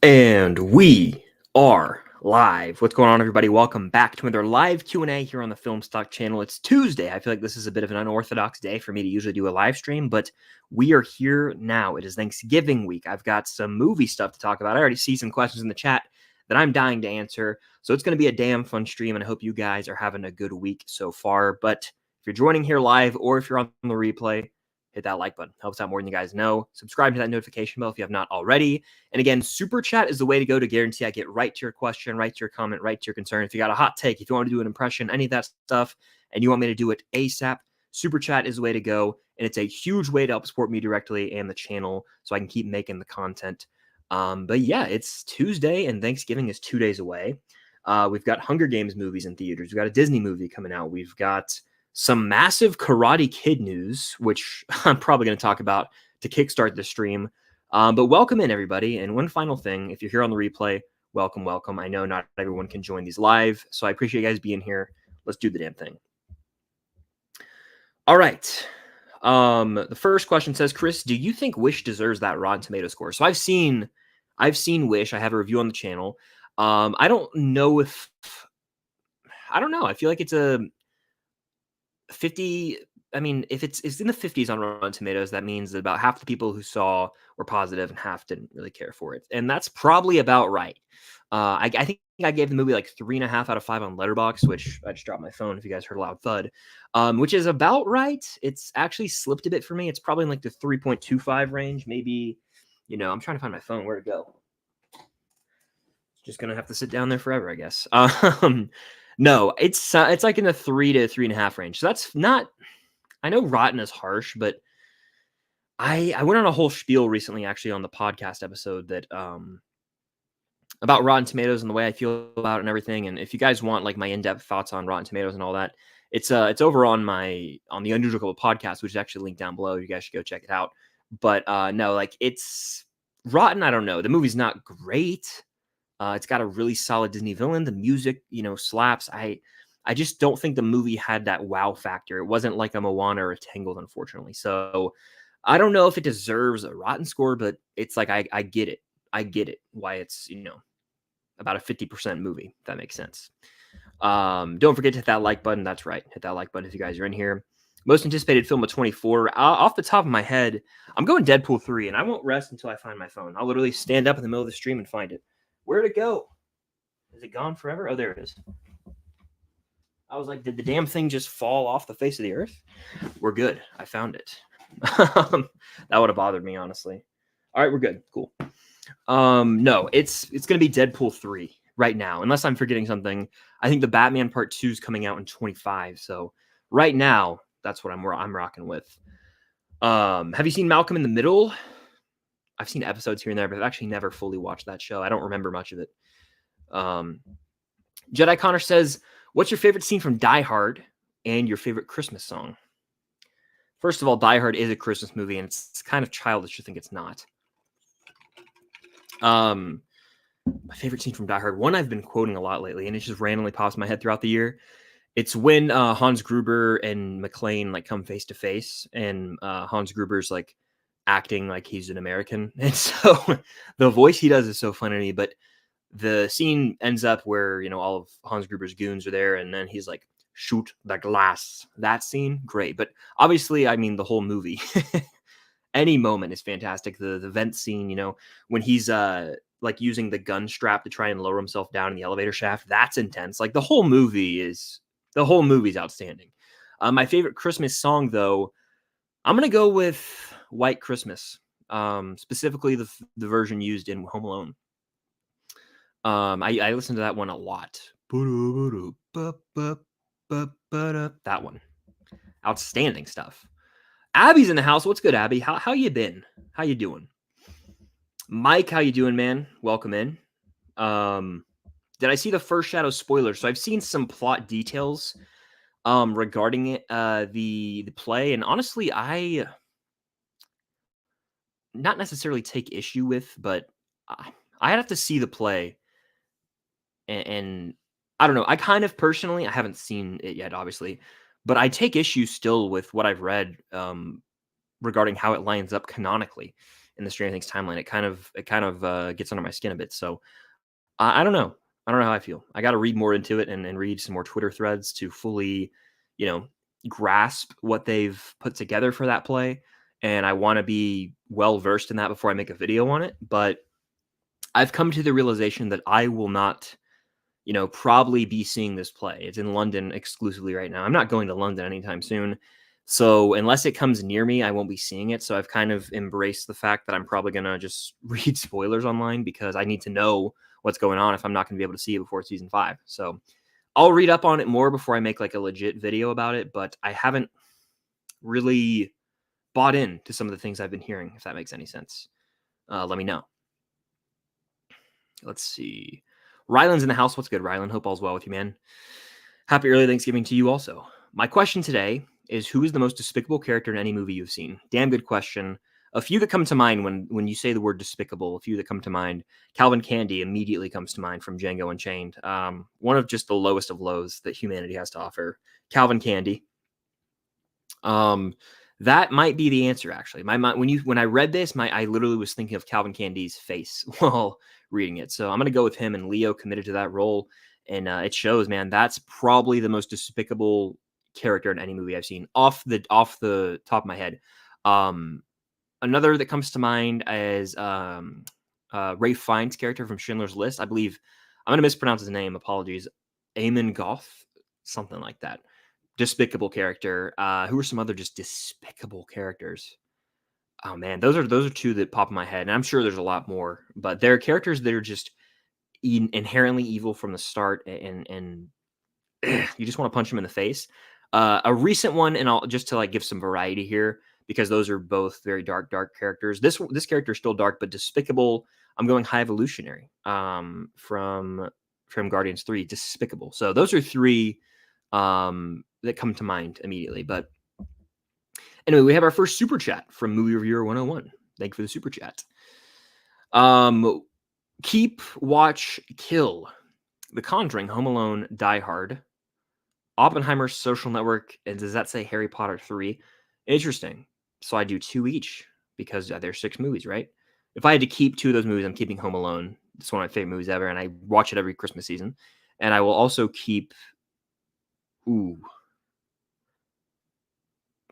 And we are live. What's going on, everybody? Welcome back to another live Q&A here on the Film Stock channel. It's Tuesday. I feel like this is a bit of an unorthodox day for me to usually do a live stream, but we are here now. It is Thanksgiving week. I've got some movie stuff to talk about. I already see some questions in the chat that I'm dying to answer, so it's going to be a damn fun stream, and I hope you guys are having a good week so far. But if you're joining here live or if you're on the replay, hit that like button. Helps out more than you guys know. Subscribe to that notification bell if you have not already. And again, super chat is the way to go to guarantee I get right to your question, right to your comment, right to your concern. If you got a hot take, if you want to do an impression, any of that stuff, and you want me to do it ASAP, super chat is the way to go. And it's a huge way to help support me directly and the channel so I can keep making the content. But yeah, it's Tuesday and Thanksgiving is 2 days away. We've got Hunger Games movies in theaters. We've got a Disney movie coming out. We've got some massive Karate Kid news, which I'm probably going to talk about to kickstart the stream. But welcome in, everybody. And one final thing, if you're here on the replay, welcome, welcome. I know not everyone can join these live, so I appreciate you guys being here. Let's do the damn thing. All right. The first question says, Chris, do you think Wish deserves that Rotten Tomato score? So I've seen Wish. I have a review on the channel. I don't know. I feel like it's a 50. I mean, if it's in the 50s on Rotten Tomatoes, that means that about half the people who saw were positive and half didn't really care for it. And that's probably about right. I think I gave the movie like 3.5 out of 5 on Letterboxd, which I just dropped my phone if you guys heard a loud thud, which is about right. It's actually slipped a bit for me. It's probably in like the 3.25 range. Maybe, I'm trying to find my phone. Where'd it go? Just going to have to sit down there forever, I guess. No, it's like in the 3 to 3.5 range. So that's not, I know rotten is harsh, but I went on a whole spiel recently, actually, on the podcast episode that about Rotten Tomatoes and the way I feel about it and everything. And if you guys want like my in-depth thoughts on Rotten Tomatoes and all that, it's over on the Unusual podcast, which is actually linked down below. You guys should go check it out. But no, like it's rotten. I don't know. The movie's not great. It's got a really solid Disney villain. The music, slaps. I just don't think the movie had that wow factor. It wasn't like a Moana or a Tangled, unfortunately. So I don't know if it deserves a rotten score, but it's like I get it. I get it why it's about a 50% movie, if that makes sense. Don't forget to hit that like button. That's right. Hit that like button if you guys are in here. Most anticipated film of 24. Off the top of my head, I'm going Deadpool 3, and I won't rest until I find my phone. I'll literally stand up in the middle of the stream and find it. Where'd it go? Is it gone forever? Oh, there it is. I was like, did the damn thing just fall off the face of the earth? We're good. I found it. That would have bothered me, honestly. All right, we're good. Cool. No, it's going to be Deadpool 3 right now, unless I'm forgetting something. I think the Batman Part 2 is coming out in 25. So right now, that's what I'm rocking with. Have you seen Malcolm in the Middle? I've seen episodes here and there, but I've actually never fully watched that show. I don't remember much of it. Jedi Connor says, what's your favorite scene from Die Hard and your favorite Christmas song? First of all, Die Hard is a Christmas movie, and it's kind of childish to think it's not. My favorite scene from Die Hard, one I've been quoting a lot lately, and it just randomly pops in my head throughout the year. It's when Hans Gruber and McClane like come face to face, and Hans Gruber's like acting like he's an American, and so the voice he does is so funny to me. But the scene ends up where all of Hans Gruber's goons are there, and then he's like, shoot the glass. That scene, great. But obviously, I mean, the whole movie, any moment is fantastic. The vent scene, when he's like using the gun strap to try and lower himself down in the elevator shaft, that's intense. Like the whole movie's outstanding. My favorite Christmas song, though, I'm gonna go with White Christmas, specifically the version used in Home Alone. I listen to that one a lot. That one, outstanding stuff. Abby's in the house. What's good, Abby? How you been? How you doing? Mike, how you doing, man? Welcome in. Did I see the first Shadow spoiler? So I've seen some plot details regarding it, the play, and honestly, I not necessarily take issue with, but I have to see the play, and I don't know. I kind of personally, I haven't seen it yet, obviously, but I take issue still with what I've read regarding how it lines up canonically. in the Stranger Things timeline. It kind of gets under my skin a bit. So I don't know. I don't know how I feel. I got to read more into it and read some more Twitter threads to fully, you know, grasp what they've put together for that play. And I want to be well versed in that before I make a video on it. But I've come to the realization that I will not, probably be seeing this play. It's in London exclusively right now. I'm not going to London anytime soon. So unless it comes near me, I won't be seeing it. So I've kind of embraced the fact that I'm probably going to just read spoilers online because I need to know what's going on if I'm not going to be able to see it before season 5. So I'll read up on it more before I make like a legit video about it, but I haven't really bought into some of the things I've been hearing, if that makes any sense. Let me know. Let's see. Rylan's in the house. What's good, Rylan? Hope all's well with you, man. Happy early Thanksgiving to you also. My question today is, who is the most despicable character in any movie you've seen? Damn good question. A few that come to mind when you say the word despicable, a few that come to mind. Calvin Candy immediately comes to mind from Django Unchained. One of just the lowest of lows that humanity has to offer. Calvin Candy. That might be the answer, actually. My mind, when I read this, I literally was thinking of Calvin Candy's face while reading it. So I'm gonna go with him, and Leo committed to that role, and it shows, man. That's probably the most despicable character in any movie I've seen off the top of my head. Another that comes to mind is Ray Fiennes' character from Schindler's List. I believe I'm gonna mispronounce his name. Apologies. Eamon Goth, something like that. Despicable character. Who are some other just despicable characters? Oh man, those are two that pop in my head, and I'm sure there's a lot more. But there are characters that are just inherently evil from the start, and you just want to punch them in the face. A recent one, and I'll just to like give some variety here because those are both very dark characters. This character is still dark, but despicable. I'm going High Evolutionary from Guardians 3. Despicable. So those are three that come to mind immediately. But anyway, we have our first super chat from Movie Reviewer 101. Thank you for the super chat. Keep, Watch, Kill, The Conjuring, Home Alone, Die Hard, Oppenheimer, Social Network, and does that say Harry Potter 3? Interesting. So I do 2 each because there's 6 movies, right? If I had to keep 2 of those movies, I'm keeping Home Alone. It's one of my favorite movies ever, and I watch it every Christmas season. And I will also keep...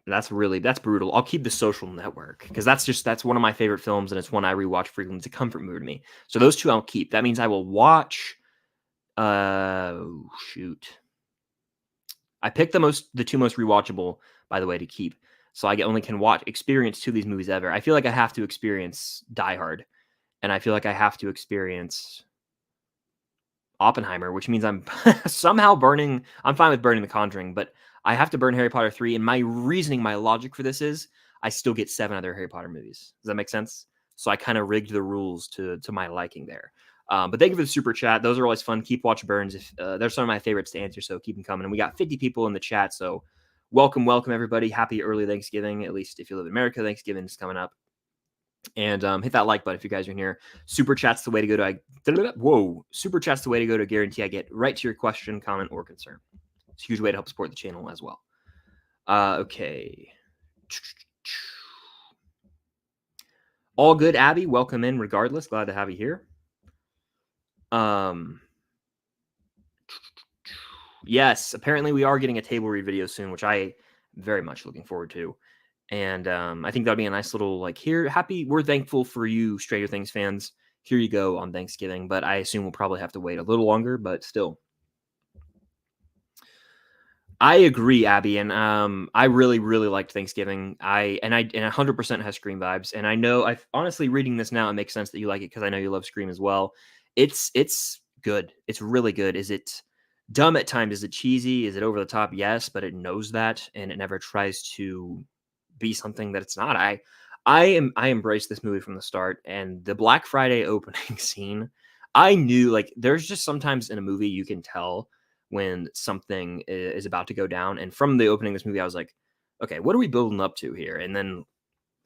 That's brutal. I'll keep The Social Network because that's one of my favorite films, and it's one I rewatch frequently. It's a comfort movie to me. So those 2 I'll keep. That means I will watch. Shoot. I picked the 2 most rewatchable, by the way, to keep. So I only can experience 2 of these movies ever. I feel like I have to experience Die Hard, and I feel like I have to experience Oppenheimer, which means I'm somehow burning. I'm fine with burning The Conjuring, but I have to burn Harry Potter 3. And my reasoning, my logic for this is I still get 7 other Harry Potter movies. Does that make sense? So I kind of rigged the rules to my liking there. But thank you for the super chat. Those are always fun. Keep, Watch, Burns. If they're some of my favorites to answer, so keep them coming. And we got 50 people in the chat, so welcome everybody. Happy early Thanksgiving. At least if you live in America, Thanksgiving is coming up. And hit that like button if you guys are in here. Super chat's the way to go to. Super chat's the way to go to guarantee I get right to your question, comment, or concern. It's a huge way to help support the channel as well. Okay. All good, Abby. Welcome in regardless. Glad to have you here. Yes, apparently we are getting a table read video soon, which I am very much looking forward to. And I think that'll be a nice little we're thankful for you, Stranger Things fans. Here you go on Thanksgiving, but I assume we'll probably have to wait a little longer, but still. I agree, Abby, and I really, really liked Thanksgiving. I 100% has Scream vibes, and I know honestly reading this now, it makes sense that you like it because I know you love Scream as well. It's good. It's really good. Is it dumb at times? Is it cheesy? Is it over the top? Yes, but it knows that, and it never tries to be something that it's not. I embraced this movie from the start, and the Black Friday opening scene, I knew there's just sometimes in a movie you can tell when something is about to go down. And from the opening of this movie, I was like, okay, what are we building up to here? And then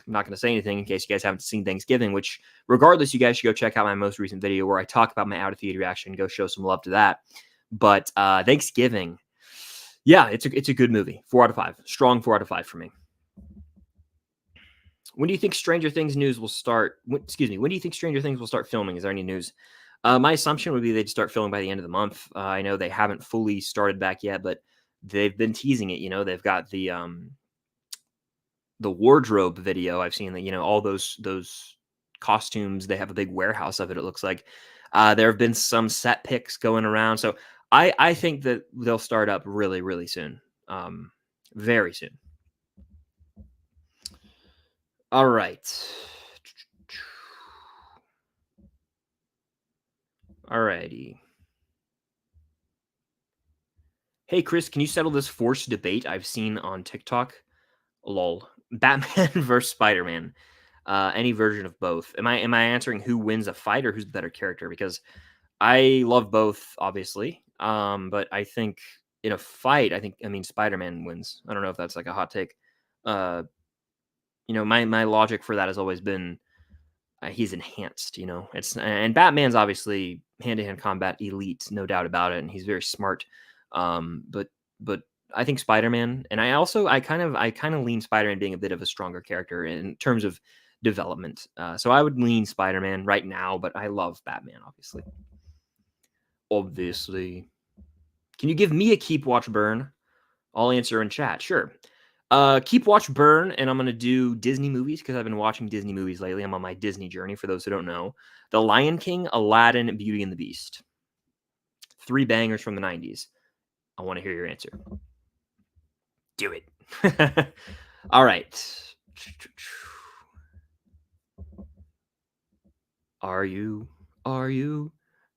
I'm not going to say anything in case you guys haven't seen Thanksgiving, which regardless, you guys should go check out my most recent video where I talk about my out of theater reaction. Go show some love to that. But Thanksgiving, yeah, it's a good movie. 4 out of 5. Strong 4 out of 5 for me. When do you think Stranger Things news will start? Excuse me. When do you think Stranger Things will start filming? Is there any news? My assumption would be they'd start filming by the end of the month. I know they haven't fully started back yet, but they've been teasing it. They've got the wardrobe video. I've seen that. All those costumes. They have a big warehouse of it. It looks like there have been some set pics going around. So I think that they'll start up really, really soon. Very soon. All right. Alrighty. Hey, Chris, can you settle this forced debate I've seen on TikTok? Lol. Batman versus Spider-Man. Any version of both. Am I answering who wins a fight or who's the better character? Because I love both, obviously. But I think in a fight, Spider-Man wins. I don't know if that's like a hot take. My logic for that has always been he's enhanced. And Batman's obviously hand-to-hand combat elite, no doubt about it, and he's very smart. But I think Spider-Man, and I kind of lean Spider-Man being a bit of a stronger character in terms of development. So I would lean Spider-Man right now, but I love Batman, obviously. Obviously. Can you give me a keep, watch, burn? I'll answer in chat. Sure. Keep, watch, burn, and I'm going to do Disney movies because I've been watching Disney movies lately. I'm on my Disney journey, for those who don't know. The Lion King, Aladdin, Beauty and the Beast. 3 bangers from the 90s. I want to hear your answer. Do it. All right. Are you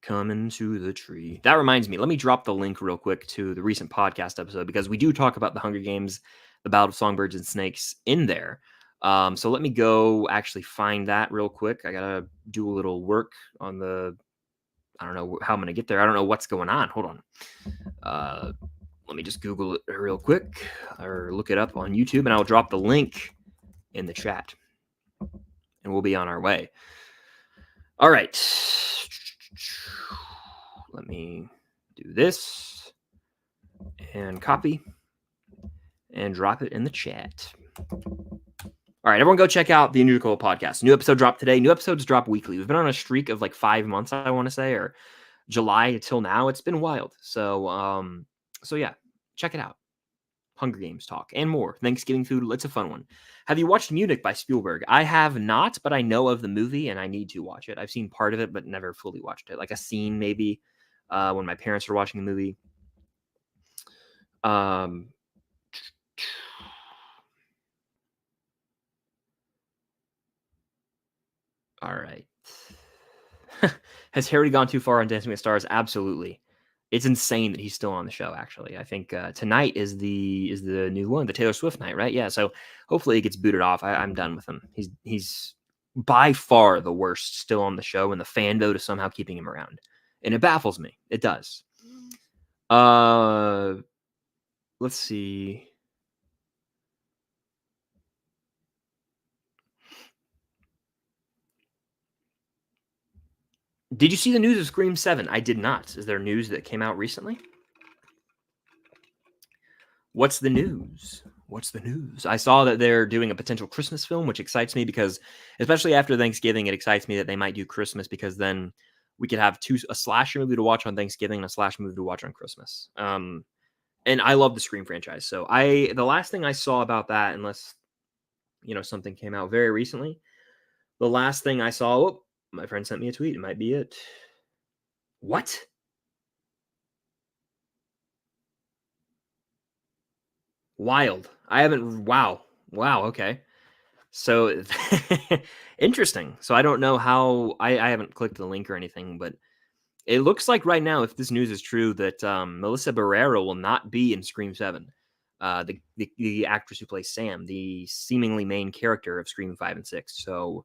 coming to the tree? That reminds me. Let me drop the link real quick to the recent podcast episode because we do talk about the Hunger Games, the Battle of Songbirds and Snakes in there. So let me go actually find that real quick. I got to do a little work on I don't know how I'm going to get there. I don't know what's going on. Hold on. Let me just Google it real quick or look it up on YouTube, and I'll drop the link in the chat. And we'll be on our way. All right. Let me do this and copy and drop it in the chat. All right, everyone go check out the Unical podcast. New episode dropped today. New episodes drop weekly. We've been on a streak of like 5 months, I want to say, or July until now. It's been wild. So yeah, check it out. Hunger Games talk and more. Thanksgiving food. It's a fun one. Have you watched Munich by Spielberg? I have not, but I know of the movie and I need to watch it. I've seen part of it, but never fully watched it. Like a scene maybe when my parents were watching the movie. All right. Has Harry gone too far on Dancing with Stars? Absolutely. It's insane that he's still on the show, actually. I think tonight is the new one, the Taylor Swift night, right? Yeah, so hopefully he gets booted off. I'm done with him. He's by far the worst still on the show, and the fan vote is somehow keeping him around. And it baffles me. It does. Let's see. Did you see the news of Scream 7? I did not. Is there news that came out recently? What's the news? I saw that they're doing a potential Christmas film, which excites me because, especially after Thanksgiving, it excites me that they might do Christmas because then we could have a slasher movie to watch on Thanksgiving and a slasher movie to watch on Christmas. And I love the Scream franchise. So the last thing I saw about that, unless something came out very recently, the last thing I saw, my friend sent me a tweet. It might be it. What? Wild. I haven't. Wow. Okay. So interesting. So I don't know how. I haven't clicked the link or anything, but it looks like right now, if this news is true, that Melissa Barrera will not be in Scream 7. The actress who plays Sam, the seemingly main character of Scream 5 and 6. So,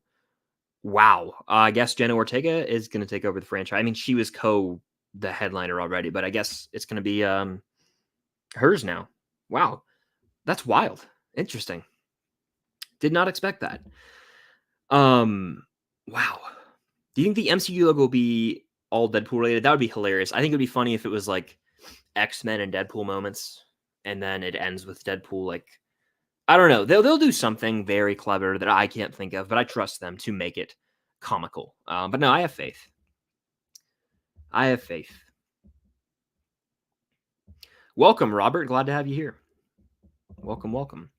wow. I guess Jenna Ortega is going to take over the franchise. I mean, she was the headliner already, but I guess it's going to be hers now. Wow. That's wild. Interesting. Did not expect that. Wow. Do you think the MCU logo will be all Deadpool related? That would be hilarious. I think it would be funny if it was like X-Men and Deadpool moments, and then it ends with Deadpool. Like, I don't know. They'll do something very clever that I can't think of, but I trust them to make it comical. But no, I have faith. I have faith. Welcome, Robert. Glad to have you here. Welcome, welcome.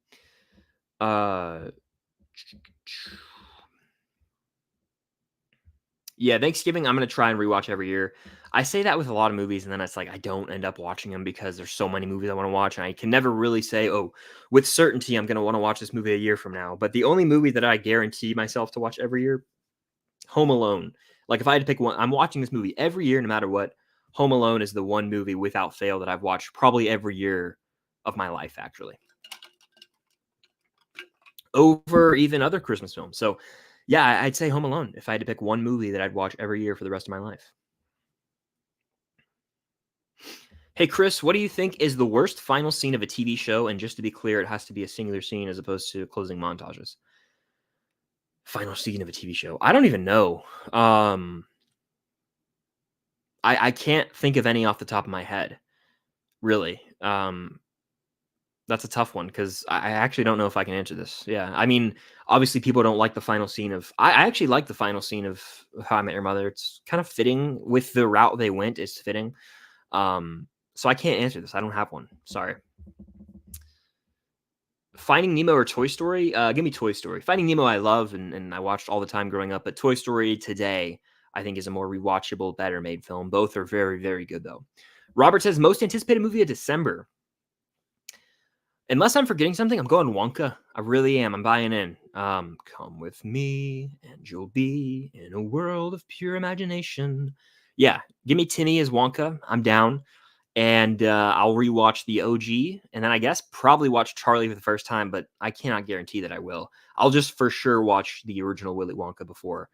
Yeah, Thanksgiving, I'm gonna try and rewatch every year. I say that with a lot of movies, and then it's like I don't end up watching them because there's so many movies I want to watch, and I can never really say, "Oh, with certainty, I'm gonna want to watch this movie a year from now." But the only movie that I guarantee myself to watch every year, Home Alone. Like if I had to pick one, I'm watching this movie every year, no matter what. Home Alone is the one movie without fail that I've watched probably every year of my life, actually, over even other Christmas films. So, yeah, I'd say Home Alone if I had to pick one movie that I'd watch every year for the rest of my life. Hey, Chris, what do you think is the worst final scene of a TV show? And just to be clear, it has to be a singular scene as opposed to closing montages. Final scene of a TV show. I don't even know. I can't think of any off the top of my head, really. That's a tough one because I actually don't know if I can answer this. Yeah, I mean, obviously, people don't like the final scene of. I actually like the final scene of How I Met Your Mother. It's kind of fitting with the route they went. It's fitting. So I can't answer this. I don't have one. Sorry. Finding Nemo or Toy Story? Give me Toy Story. Finding Nemo I love and I watched all the time growing up, but Toy Story today I think is a more rewatchable, better made film. Both are very, very good though. Robert says most anticipated movie of December. Unless I'm forgetting something, I'm going Wonka. I really am. I'm buying in. Come with me and you'll be in a world of pure imagination. Yeah, give me Timmy as Wonka. I'm down. And I'll rewatch the OG, and then I guess probably watch Charlie for the first time, but I cannot guarantee that I will. I'll just for sure watch the original Willy Wonka before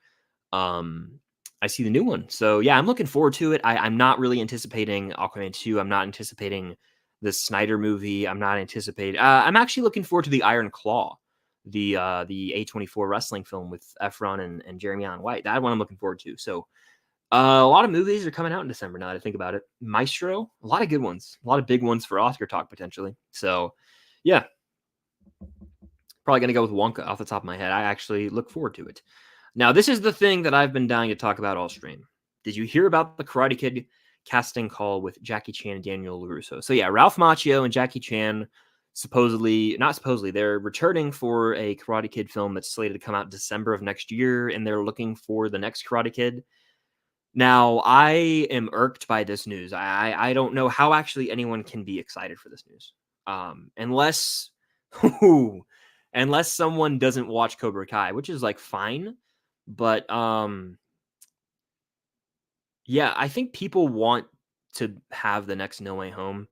I see the new one. So yeah, I'm looking forward to it. I'm not really anticipating Aquaman 2. I'm not anticipating the Snyder movie. I'm not anticipating. I'm actually looking forward to the Iron Claw, the A24 wrestling film with Efron and Jeremy Allen White. That one I'm looking forward to. So a lot of movies are coming out in December now that I think about it. Maestro, a lot of good ones, a lot of big ones for Oscar talk potentially. So, yeah, probably going to go with Wonka off the top of my head. I actually look forward to it. Now, this is the thing that I've been dying to talk about all stream. Did you hear about the Karate Kid casting call with Jackie Chan and Daniel LaRusso? So, yeah, Ralph Macchio and Jackie Chan not supposedly, they're returning for a Karate Kid film that's slated to come out December of next year, and they're looking for the next Karate Kid. Now, I am irked by this news. I don't know how actually anyone can be excited for this news. Unless unless someone doesn't watch Cobra Kai, which is like fine, but yeah, I think people want to have the next No Way Home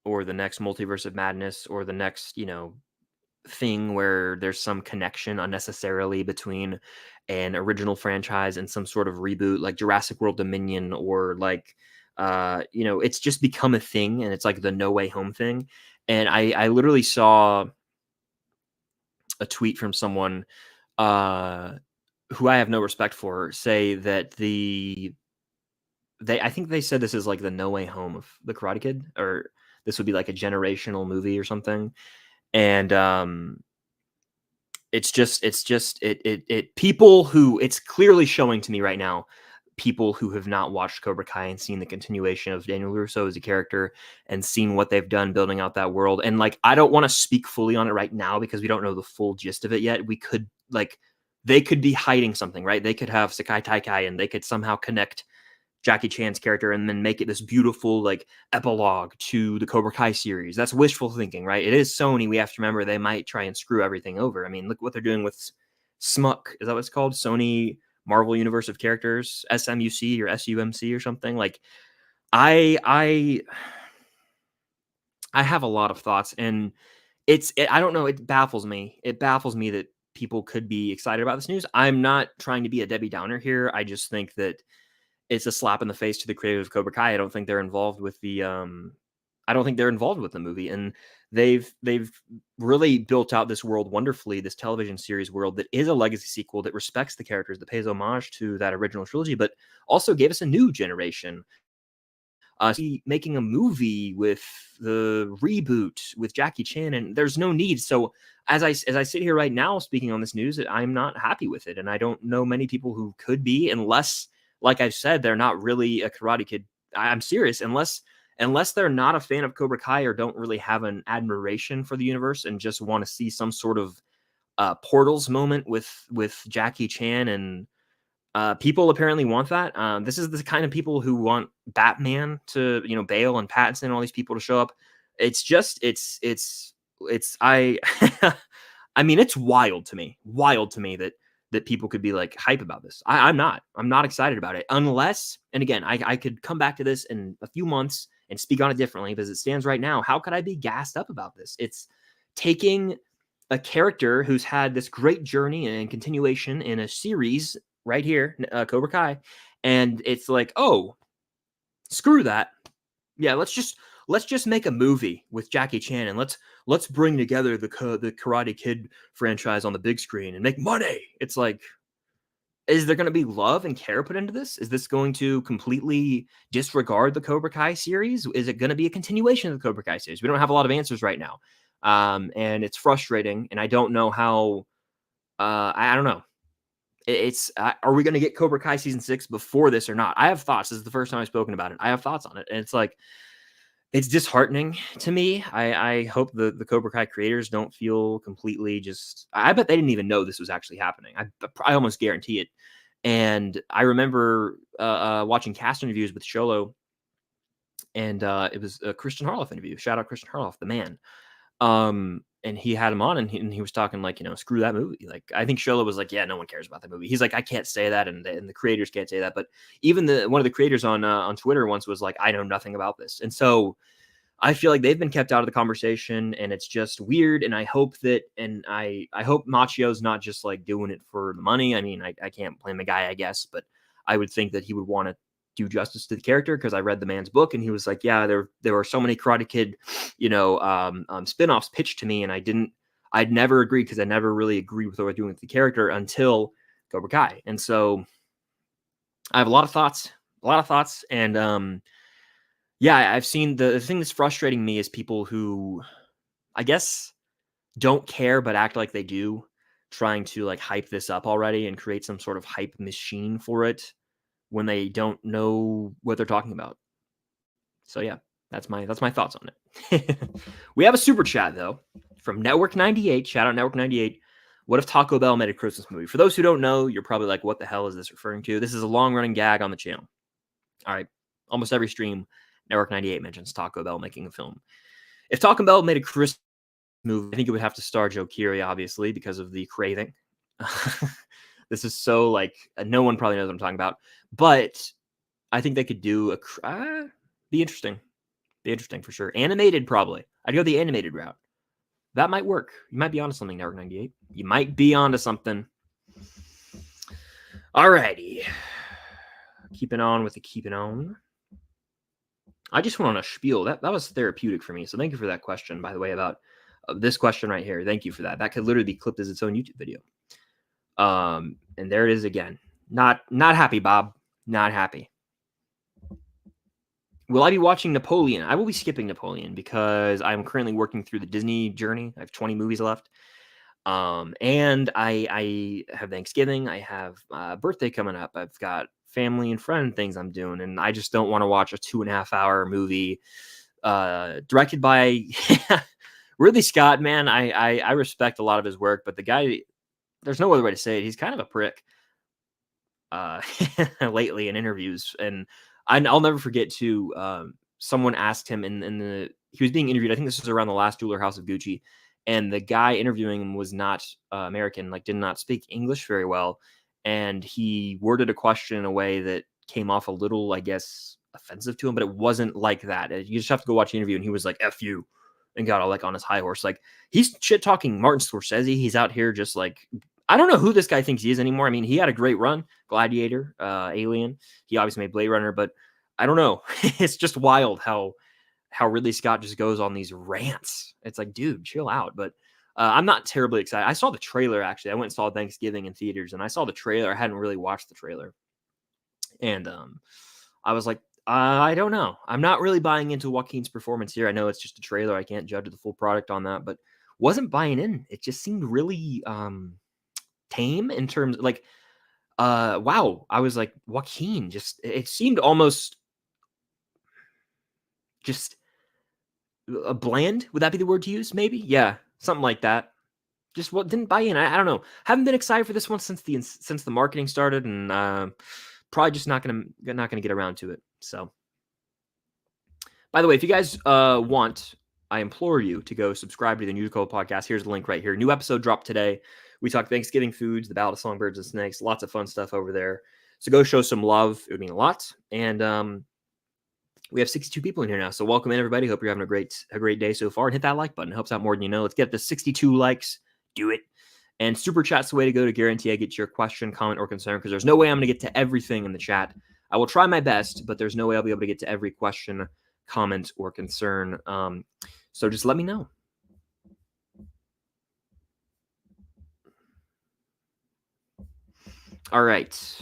or the next Multiverse of Madness or the next, thing where there's some connection unnecessarily between an original franchise and some sort of reboot like Jurassic World Dominion or like it's just become a thing and it's like the No Way Home thing. And I literally saw a tweet from someone who I have no respect for say that I think they said this is like the No Way Home of the Karate Kid, or this would be like a generational movie or something. And it people who it's clearly showing to me right now, people who have not watched Cobra Kai and seen the continuation of Daniel LaRusso as a character and seen what they've done building out that world. And like, I don't want to speak fully on it right now because we don't know the full gist of it yet. We could they could be hiding something, right? They could have Sakai Taikai and they could somehow connect Jackie Chan's character and then make it this beautiful like epilogue to the Cobra Kai series. That's wishful thinking, right? It is Sony. We have to remember they might try and screw everything over. I mean, look what they're doing with SMUC. Is that what it's called? Sony Marvel Universe of Characters, SMUC or SUMC or something. Like I have a lot of thoughts, and I don't know. It baffles me. It baffles me that people could be excited about this news. I'm not trying to be a Debbie Downer here. I just think that it's a slap in the face to the creators of Cobra Kai. I don't think they're involved with the movie, and they've really built out this world wonderfully, this television series world that is a legacy sequel that respects the characters, that pays homage to that original trilogy, but also gave us a new generation making a movie with the reboot with Jackie Chan, and there's no need. So as I sit here right now speaking on this news, I'm not happy with it, and I don't know many people who could be, unless, like I've said, they're not really a Karate Kid. I'm serious, unless they're not a fan of Cobra Kai or don't really have an admiration for the universe and just want to see some sort of Portals moment with Jackie Chan, and people apparently want that. This is the kind of people who want Batman to, Bale and Pattinson and all these people to show up. It's just, I, I mean, it's wild to me that people could be like hype about this. I'm not excited about it unless, and again, I could come back to this in a few months and speak on it differently, but as it stands right now, how could I be gassed up about this? It's taking a character who's had this great journey and continuation in a series right here, Cobra Kai, and it's like, oh, screw that. Yeah, let's just make a movie with Jackie Chan, and let's bring together the Karate Kid franchise on the big screen and make money. It's like, is there going to be love and care put into this? Is this going to completely disregard the Cobra Kai series? Is it going to be a continuation of the Cobra Kai series? We don't have a lot of answers right now. And it's frustrating, and I don't know how, I don't know. Are we going to get Cobra Kai season 6 before this or not? I have thoughts. This is the first time I've spoken about it. I have thoughts on it. And it's like, it's disheartening to me. I hope the Cobra Kai creators don't feel completely I bet they didn't even know this was actually happening. I almost guarantee it. And I remember watching cast interviews with Sholo, and it was a Christian Harloff interview. Shout out Christian Harloff, the man. And he had him on, and he was talking like, screw that movie. Like, I think Sholo was like, yeah, no one cares about that movie. He's like, I can't say that, and the creators can't say that. But even one of the creators on Twitter once was like, I know nothing about this. And so I feel like they've been kept out of the conversation, and it's just weird. And I hope I hope Machio's not just like doing it for the money. I mean, I can't blame the guy, I guess, but I would think that he would want to do justice to the character, because I read the man's book, and he was like, yeah, there were so many Karate Kid, spin-offs pitched to me, and I'd never agreed, because I never really agreed with what we're doing with the character until Cobra Kai. And so I have a lot of thoughts, and yeah, I've seen the thing that's frustrating me is people who, I guess, don't care but act like they do, trying to like hype this up already and create some sort of hype machine for it when they don't know what they're talking about. So yeah, that's my thoughts on it. We have a super chat though from Network 98. Shout out Network 98. What if Taco Bell made a Christmas movie? For those who don't know, you're probably like, what the hell is this referring to? This is a long running gag on the channel. All right, almost every stream, Network 98 mentions Taco Bell making a film. If Taco Bell made a Christmas movie, I think it would have to star Joe Keery, obviously, because of the craving. This is so like, no one probably knows what I'm talking about, but I think they could do be interesting for sure. Animated, probably. I'd go the animated route. That might work. You might be onto something, Network 98. You might be onto something. Alrighty. Keeping on. I just went on a spiel. That was therapeutic for me. So thank you for that question, by the way, about this question right here. Thank you for that. That could literally be clipped as its own YouTube video. And there it is again. Not happy, Bob. Not happy. Will I be watching Napoleon? I will be skipping Napoleon because I'm currently working through the Disney journey. I have 20 movies left. And I have Thanksgiving. I have a birthday coming up. I've got family and friend things I'm doing, and I just don't want to watch a 2.5 hour movie directed by Ridley Scott. Man, I respect a lot of his work, but the guy, there's no other way to say it, he's kind of a prick lately in interviews. And I'll never forget too, someone asked him he was being interviewed, I think this was around the last Jeweler House of Gucci, and the guy interviewing him was not American, like did not speak English very well. And he worded a question in a way that came off a little, I guess, offensive to him, but it wasn't like that. You just have to go watch the interview, and he was like, F you, and got all like on his high horse. Like, he's shit talking Martin Scorsese. He's out here just like, I don't know who this guy thinks he is anymore. I mean, he had a great run, Gladiator, Alien. He obviously made Blade Runner, but I don't know. It's just wild how Ridley Scott just goes on these rants. It's like, dude, chill out. But I'm not terribly excited. I saw the trailer, actually. I went and saw Thanksgiving in theaters, and I saw the trailer. I hadn't really watched the trailer. And I was like, I don't know. I'm not really buying into Joaquin's performance here. I know it's just a trailer. I can't judge the full product on that, but wasn't buying in. It just seemed really tame in terms like wow. I was like Joaquin just it seemed almost just a bland. Would that be the word to use? Maybe. Yeah, something like that. Just what didn't buy in. I don't know. Haven't been excited for this one since the marketing started, and probably just not gonna get around to it. So, by the way, if you guys want, I implore you to go subscribe to the News Code podcast. Here's the link right here. New episode dropped today. We talk Thanksgiving foods, the Ballad of Songbirds and Snakes, lots of fun stuff over there. So go show some love. It would mean a lot. And we have 62 people in here now. So welcome in, everybody. Hope you're having a great day so far. And hit that like button. It helps out more than you know. Let's get to 62 likes. Do it. And super chat's the way to go to guarantee I get your question, comment, or concern, because there's no way I'm going to get to everything in the chat. I will try my best, but there's no way I'll be able to get to every question, comment, or concern. So just let me know. All right.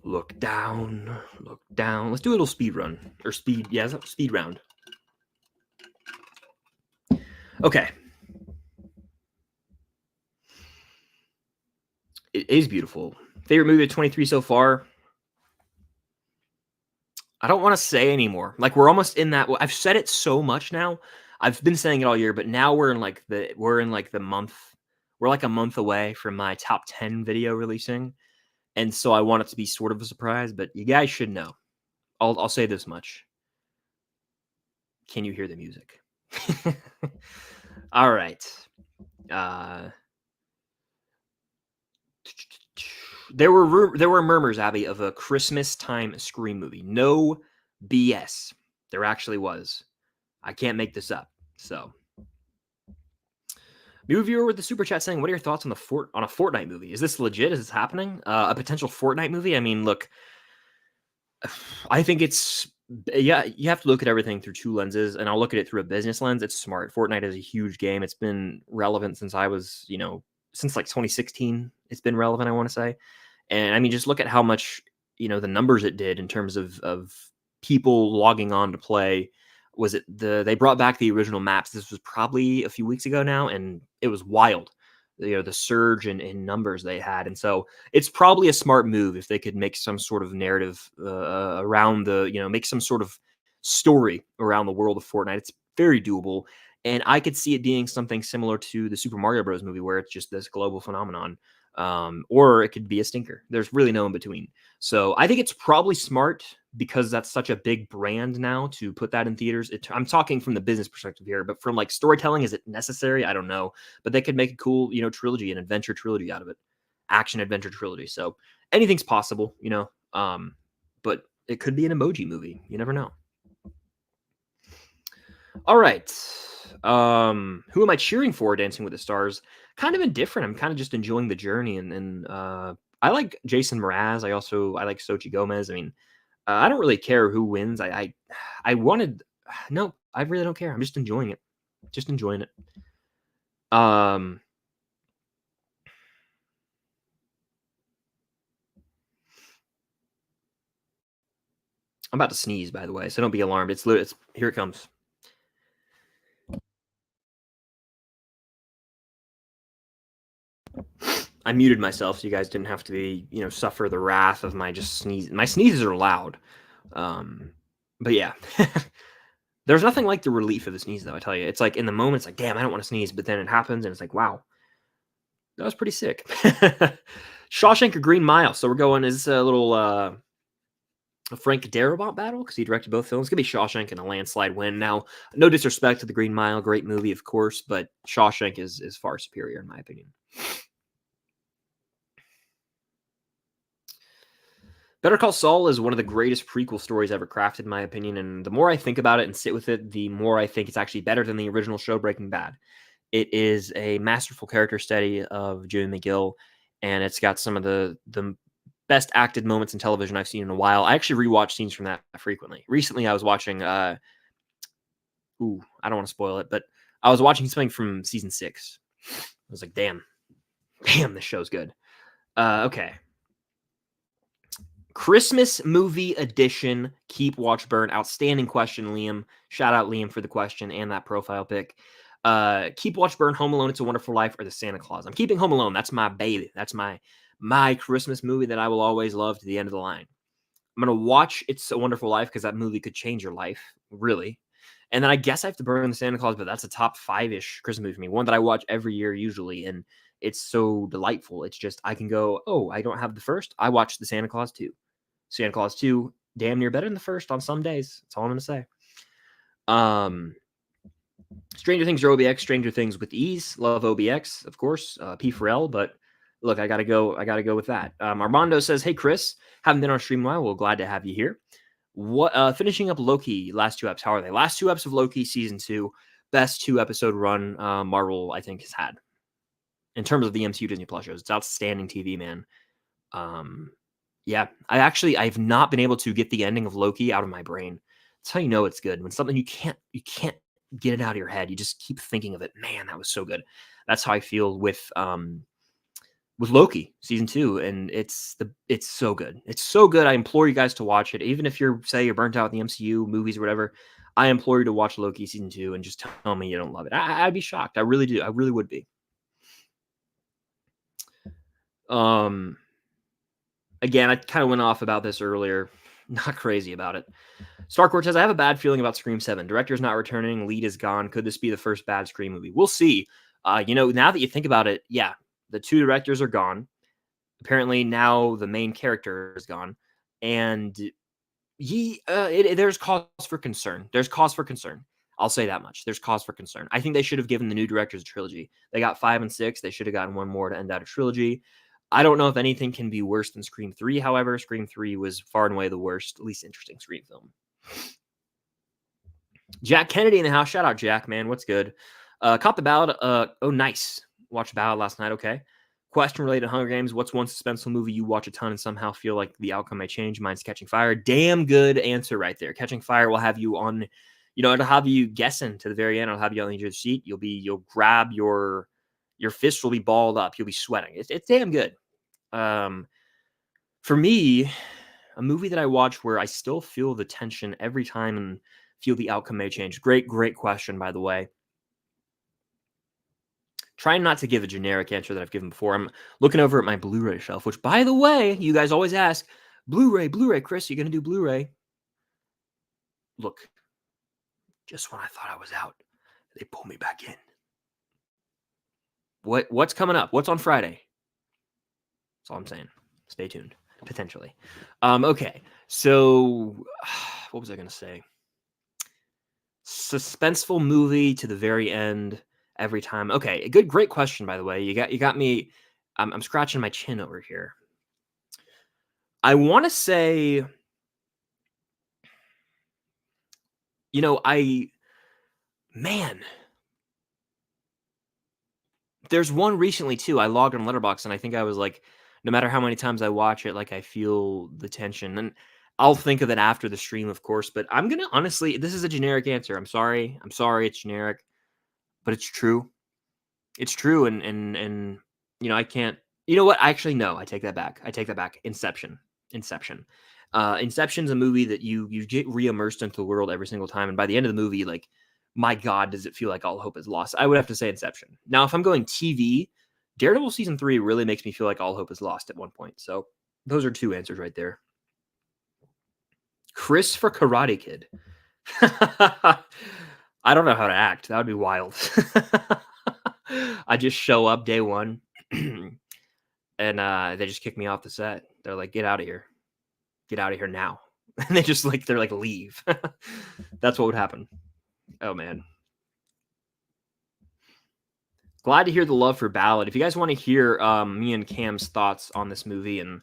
Look down, look down. Let's do a little speed run. Or speed, yeah, speed round. Okay. It is beautiful. Favorite movie of 23 so far? I don't want to say anymore. Like, we're almost in that. I've said it so much now. I've been saying it all year, but now we're in like the month. We're like a month away from my top 10 video releasing. And so I want it to be sort of a surprise, but you guys should know. I'll say this much. Can you hear the music? All right. There were murmurs, Abby, of a Christmas time Scream movie. No BS. There actually was. I can't make this up. So, new viewer with the super chat saying, "What are your thoughts on a Fortnite movie? Is this legit? Is this happening? A potential Fortnite movie? I mean, look, I think it's yeah. You have to look at everything through two lenses, and I'll look at it through a business lens. It's smart. Fortnite is a huge game. It's been relevant since I was, since like 2016. It's been relevant, I want to say. And I mean, just look at how much, the numbers it did in terms of people logging on to play. They brought back the original maps. This was probably a few weeks ago now, and it was wild. The surge in numbers they had. And so it's probably a smart move if they could make some sort of narrative around make some sort of story around the world of Fortnite. It's very doable. And I could see it being something similar to the Super Mario Bros. Movie, where it's just this global phenomenon. Or it could be a stinker. There's really no in between. So I think it's probably smart because that's such a big brand now to put that in theaters. I'm talking from the business perspective here, but from like storytelling, is it necessary? I don't know. But they could make a cool, trilogy, an adventure trilogy out of it, action adventure trilogy. So anything's possible, but it could be an emoji movie. You never know. All right. Who am I cheering for Dancing with the Stars? Kind of indifferent. I'm kind of just enjoying the journey, and I like Jason Mraz. I like Xochitl Gomez. I mean, I don't really care who wins. I wanted no, I really don't care. I'm just enjoying it. Just enjoying it. I'm about to sneeze, by the way, so don't be alarmed. It's here it comes. I muted myself so you guys didn't have to be, suffer the wrath of my just sneeze. My sneezes are loud. But yeah. There's nothing like the relief of the sneeze, though, I tell you. It's like in the moment, it's like, damn, I don't want to sneeze, but then it happens and it's like, wow. That was pretty sick. Shawshank or Green Mile. So we're going, is this a little Frank Darabont battle? Because he directed both films. It's going to be Shawshank and a landslide win. Now, no disrespect to the Green Mile. Great movie, of course, but Shawshank is far superior, in my opinion. Better Call Saul is one of the greatest prequel stories ever crafted, in my opinion. And the more I think about it and sit with it, the more I think it's actually better than the original show, Breaking Bad. It is a masterful character study of Jimmy McGill, and it's got some of the best acted moments in television I've seen in a while. I actually rewatch scenes from that frequently. Recently, I was watching, I don't want to spoil it, but I was watching something from season 6. I was like, damn, this show's good. Okay. Christmas movie edition. Keep, watch, burn. Outstanding question, Liam. Shout out Liam for the question and that profile pic. Keep, watch, burn. Home Alone, It's a Wonderful Life, or The Santa Claus. I'm keeping Home Alone. That's my baby. That's my Christmas movie that I will always love to the end of the line. I'm gonna watch It's a Wonderful Life because that movie could change your life, really. And then I guess I have to burn The Santa Claus, but that's a top 5-ish Christmas movie for me. One that I watch every year usually, and it's so delightful. It's just I can go, oh, I don't have the first. I watched The Santa Claus 2. Santa Claus 2, damn near better than the first on some days. That's all I'm gonna say. Stranger Things or OBX, Stranger Things with ease. Love OBX, of course. P for L, but look, I gotta go with that. Armando says, "Hey Chris, haven't been on stream in a while. Well, glad to have you here. What finishing up Loki last 2 eps? How are they? Last 2 eps of Loki season 2, best 2-episode run Marvel I think has had in terms of the MCU Disney Plus shows. It's outstanding TV, man. Yeah, I've not been able to get the ending of Loki out of my brain. That's how you know it's good. When something you can't get it out of your head. You just keep thinking of it. Man, that was so good. That's how I feel with Loki season 2, and it's so good. It's so good. I implore you guys to watch it. Even if you're burnt out in the MCU movies or whatever, I implore you to watch Loki season 2 and just tell me you don't love it. I'd be shocked. I really do. I really would be. Again, I kind of went off about this earlier. Not crazy about it. Starcourt says, I have a bad feeling about Scream 7. Director's not returning. Lead is gone. Could this be the first bad Scream movie? We'll see. Now that you think about it, yeah, the 2 directors are gone. Apparently now the main character is gone. And there's cause for concern. There's cause for concern. I'll say that much. There's cause for concern. I think they should have given the new directors a trilogy. They got 5 and 6. They should have gotten one more to end out a trilogy. I don't know if anything can be worse than Scream 3. However, Scream 3 was far and away the worst, least interesting Scream film. Jack Kennedy in the house. Shout out, Jack, man. What's good? Caught the ballad. Oh, nice. Watched the ballad last night. Okay. Question related to Hunger Games. What's one suspenseful movie you watch a ton and somehow feel like the outcome may change? Mine's Catching Fire. Damn good answer right there. Catching Fire will have you on, it'll have you guessing to the very end. It'll have you on your seat. You'll grab your fist will be balled up. You'll be sweating. It's damn good. For me, a movie that I watch where I still feel the tension every time and feel the outcome may change. Great question, by the way. Trying not to give a generic answer that I've given before. I'm looking over at my Blu-ray shelf, which, by the way, you guys always ask, Blu-ray, Chris, you going to do Blu-ray? Look, just when I thought I was out, they pulled me back in. What's coming up? What's on Friday? That's all I'm saying. Stay tuned, potentially. Okay, so what was I going to say? Suspenseful movie to the very end every time. Okay, great question, by the way. You got me. I'm scratching my chin over here. I want to say, there's one recently too. I logged on Letterboxd and I think I was like, no matter how many times I watch it, like I feel the tension. And I'll think of it after the stream, of course. But I'm gonna honestly, this is a generic answer. I'm sorry, it's generic, but it's true. It's true, and I can't. You know what? Actually, no. I take that back. Inception. Inception's a movie that you get re-immersed into the world every single time, and by the end of the movie, like, my God, does it feel like all hope is lost? I would have to say Inception. Now, if I'm going TV, Daredevil season 3 really makes me feel like all hope is lost at one point. So those are 2 answers right there. Chris for Karate Kid. I don't know how to act. That would be wild. I just show up day 1 and they just kick me off the set. They're like, get out of here. Get out of here now. And they're like, leave. That's what would happen. Oh, man. Glad to hear the love for Ballad. If you guys want to hear me and Cam's thoughts on this movie, and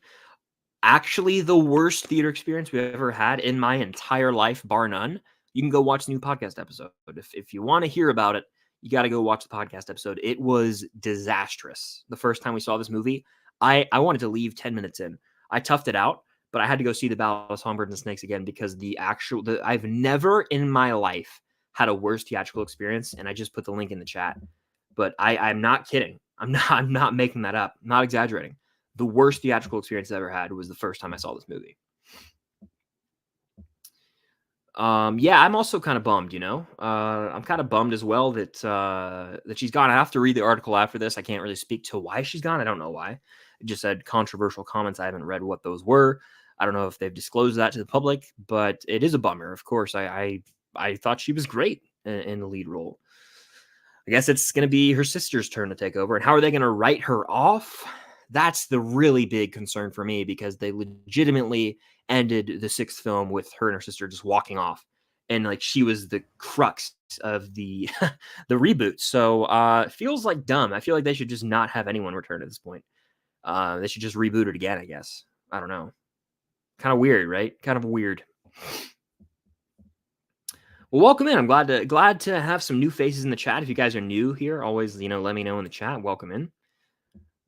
actually the worst theater experience we've ever had in my entire life, bar none, you can go watch the new podcast episode. If you want to hear about it, you got to go watch the podcast episode. It was disastrous. The first time we saw this movie, I wanted to leave 10 minutes in. I toughed it out, but I had to go see The Ballad of Songbirds and Snakes again because I've never in my life had a worse theatrical experience, and I just put the link in the chat. But I'm not kidding. I'm not making that up. I'm not exaggerating. the worst theatrical experience I ever had was the first time I saw this movie. Yeah, I'm also kind of bummed, you know. I'm kind of bummed as well that that she's gone. I have to read the article after this. I can't really speak to why she's gone. I don't know why. It just said controversial comments. I haven't read what those were. I don't know if they've disclosed that to the public, but it is a bummer. Of course, I thought she was great in the lead role. I guess it's going to be her sister's turn to take over. And how are they going to write her off? That's the really big concern for me, because they legitimately ended the sixth film with her and her sister just walking off. And like she was the crux of the the reboot. So it feels like dumb. I feel like they should just not have anyone return at this point. They should just reboot it again, I guess. I don't know. Kind of weird, right? Kind of weird. Well, welcome in. I'm glad to have some new faces in the chat. If you guys are new here, always, let me know in the chat. Welcome in.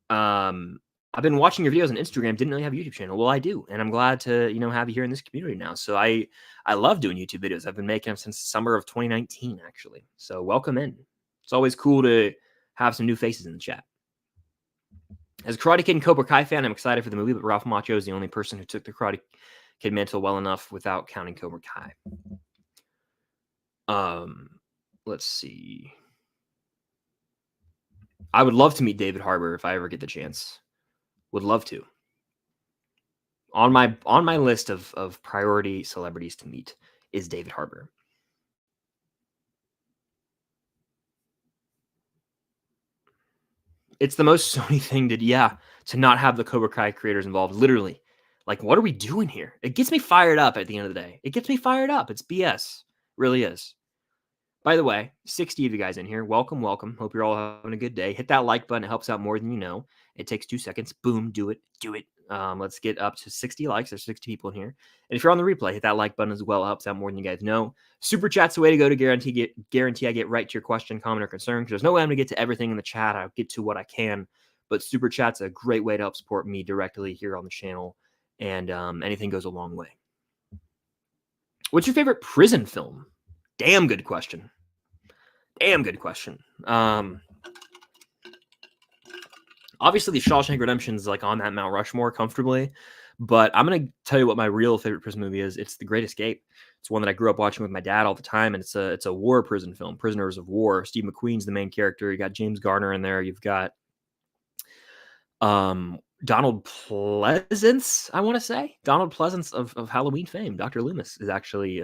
I've been watching your videos on Instagram. Didn't really have a YouTube channel. Well, I do, and I'm glad to have you here in this community now. So I love doing YouTube videos. I've been making them since summer of 2019, actually. So welcome in. It's always cool to have some new faces in the chat. As a Karate Kid and Cobra Kai fan, I'm excited for the movie, but Ralph Macchio is the only person who took the Karate Kid mantle well enough without counting Cobra Kai. Let's see. I would love to meet David Harbour if I ever get the chance. Would love to. On my list of priority celebrities to meet is David Harbour. It's the most Sony thing to not have the Cobra Kai creators involved. Literally. Like, what are we doing here? It gets me fired up at the end of the day. It gets me fired up. It's BS. It really is. By the way, 60 of you guys in here. Welcome, welcome. Hope you're all having a good day. Hit that like button. It helps out more than you know. It takes 2 seconds. Boom, do it. Let's get up to 60 likes. There's 60 people in here. And if you're on the replay, hit that like button as well. It helps out more than you guys know. Super chat's the way to go to guarantee I get right to your question, comment, or concern. Because there's no way I'm going to get to everything in the chat. I'll get to what I can. But super chat's a great way to help support me directly here on the channel. And anything goes a long way. What's your favorite prison film? Damn good question. Obviously, the Shawshank Redemption is like on that Mount Rushmore comfortably, but I'm gonna tell you what my real favorite prison movie is. It's The Great Escape. It's one that I grew up watching with my dad all the time, and it's a war prison film, Prisoners of War. Steve McQueen's the main character. You got James Garner in there. You've got Donald Pleasance. I want to say Donald Pleasance of Halloween fame. Dr. Loomis is actually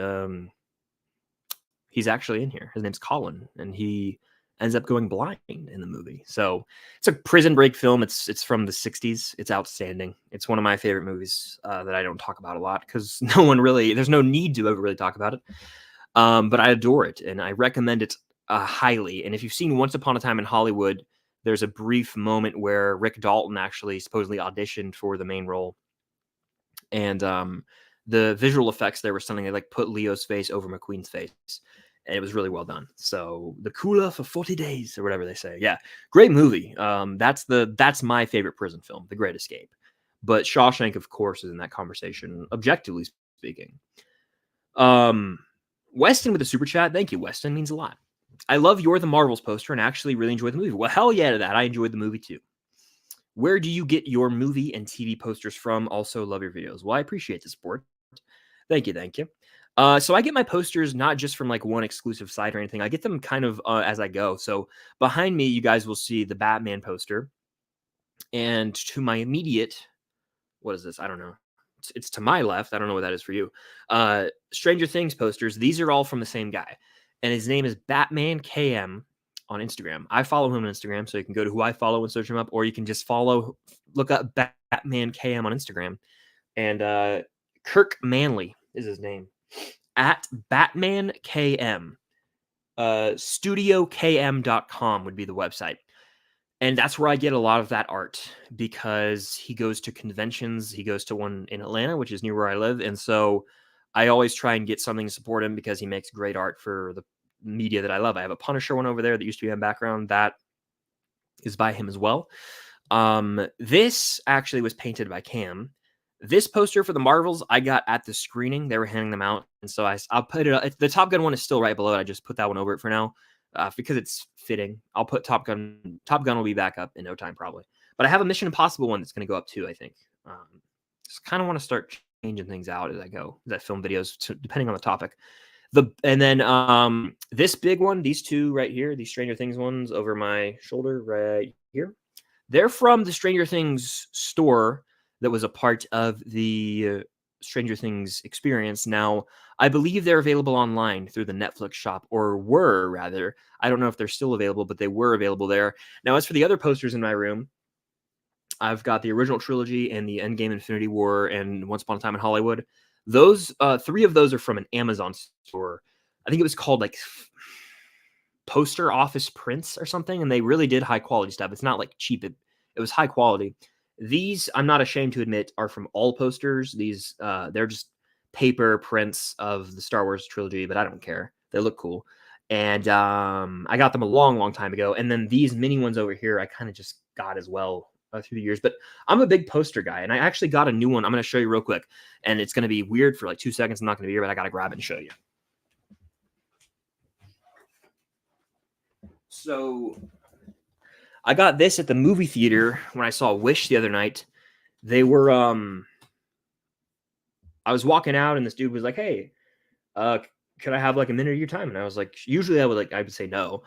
he's actually in here. His name's Colin, and he ends up going blind in the movie. So it's a prison break film. It's from the 60s. It's outstanding. It's one of my favorite movies that I don't talk about a lot because there's no need to ever really talk about it. But I adore it, and I recommend it highly. And if you've seen Once Upon a Time in Hollywood, there's a brief moment where Rick Dalton actually supposedly auditioned for the main role. And the visual effects there were something. They like put Leo's face over McQueen's face. And it was really well done. So the cooler for 40 days or whatever they say. Yeah, great movie. That's my favorite prison film, The Great Escape. But Shawshank, of course, is in that conversation, objectively speaking. Weston with a super chat. Thank you, Weston. Means a lot. I love You're the Marvels poster and actually really enjoyed the movie. Well, hell yeah to that. I enjoyed the movie too. Where do you get your movie and TV posters from? Also love your videos. Well, I appreciate the support. Thank you. So I get my posters not just from like one exclusive site or anything. I get them kind of as I go. So behind me, you guys will see the Batman poster. And to my immediate, what is this? I don't know. It's to my left. I don't know what that is for you. Stranger Things posters. These are all from the same guy. And his name is Batman KM on Instagram. I follow him on Instagram. So you can go to who I follow and search him up. Or you can just look up Batman KM on Instagram. And Kirk Manley is his name. At Batman KM. StudioKM.com would be the website. And that's where I get a lot of that art because he goes to conventions. He goes to one in Atlanta, which is near where I live. And so I always try and get something to support him because he makes great art for the media that I love. I have a Punisher one over there that used to be in background. That is by him as well. This actually was painted by Cam. This poster for the Marvels I got at the screening. They were handing them out. And so I'll put it up. The Top Gun one is still right below it. I just put that one over it for now because it's fitting. I'll put Top Gun. Top Gun will be back up in no time probably. But I have a Mission Impossible one that's going to go up too, I think. Just kind of want to start changing things out as I go, as I film videos, depending on the topic. And then this big one, these two right here, these Stranger Things ones over my shoulder right here, they're from the Stranger Things store that was a part of the Stranger Things experience. Now, I believe they're available online through the Netflix shop, or were rather. I don't know if they're still available, but they were available there. Now, as for the other posters in my room, I've got the original trilogy and the Endgame Infinity War and Once Upon a Time in Hollywood. Those 3 of those are from an Amazon store. I think it was called like Poster Office Prints or something, and they really did high quality stuff. It's not like cheap. It was high quality. These, I'm not ashamed to admit, are from All Posters. These they're just paper prints of the Star Wars trilogy, but I don't care. They look cool. And I got them a long time ago. And then these mini ones over here, I kind of just got as well through the years. But I'm a big poster guy, and I actually got a new one. I'm going to show you real quick. And it's going to be weird for like 2 seconds. I'm not going to be here, but I got to grab it and show you. So I got this at the movie theater when I saw Wish the other night. They were I was walking out and this dude was like, "Hey, could I have like a minute of your time?" And I was like, usually I would say no,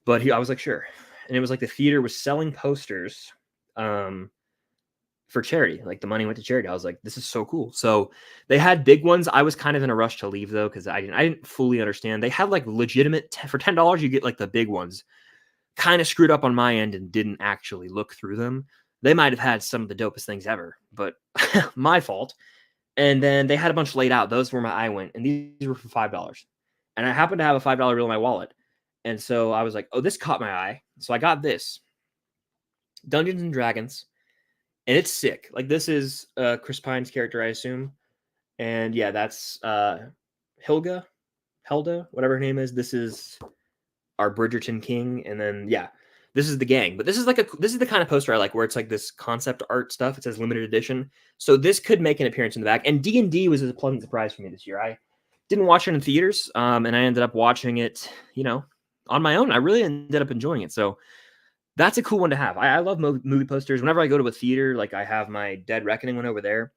but I was like, sure. And it was like the theater was selling posters for charity. Like the money went to charity. I was like, this is so cool. So they had big ones. I was kind of in a rush to leave though, because I didn't fully understand. They had like legitimate for $10 you get like the big ones. Kind of screwed up on my end and didn't actually look through them. They might have had some of the dopest things ever, but my fault. And then they had a bunch laid out. Those were my eye went, and these were for $5. And I happened to have a $5 bill in my wallet. And so I was like, oh, this caught my eye. So I got this. Dungeons and Dragons. And it's sick. Like this is Chris Pine's character, I assume. And yeah, that's Helda, whatever her name is. This is our Bridgerton king. And then yeah, this is the gang. But this is the kind of poster I like, where it's like this concept art stuff. It says limited edition. So this could make an appearance in the back. And D&D was a pleasant surprise for me this year. I didn't watch it in theaters, and I ended up watching it, on my own. I really ended up enjoying it. So that's a cool one to have. I love movie posters. Whenever I go to a theater, like I have my Dead Reckoning one over there.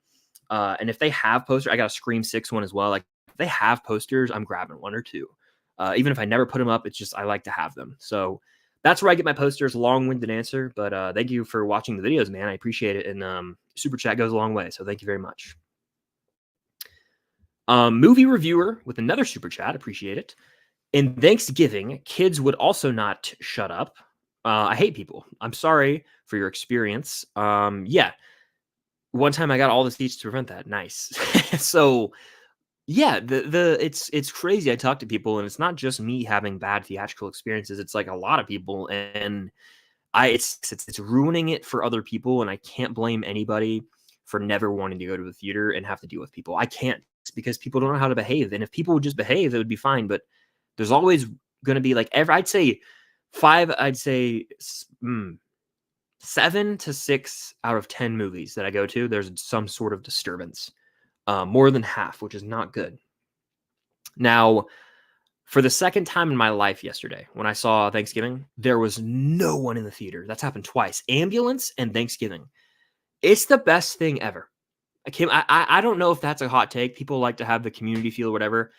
And if they have posters, I got a Scream 6 one as well. Like if they have posters, I'm grabbing one or two. Even if I never put them up, it's just I like to have them. So that's where I get my posters. Long-winded answer, but thank you for watching the videos, man. I appreciate it. And super chat goes a long way. So thank you very much. Movie reviewer with another super chat. Appreciate it. In Thanksgiving, kids would also not shut up. I hate people. I'm sorry for your experience. Yeah. One time I got all the seats to prevent that. Nice. So yeah, it's crazy. I talk to people and it's not just me having bad theatrical experiences. It's like a lot of people, and it's ruining it for other people. And I can't blame anybody for never wanting to go to the theater and have to deal with people. I can't, because people don't know how to behave. And if people would just behave, it would be fine. But there's always going to be like I'd say 7 to 6 out of 10 movies that I go to, there's some sort of disturbance. More than half, which is not good. Now, for the second time in my life yesterday, when I saw Thanksgiving, there was no one in the theater. That's happened twice. Ambulance and Thanksgiving. It's the best thing ever. I don't know if that's a hot take. People like to have the community feel or whatever.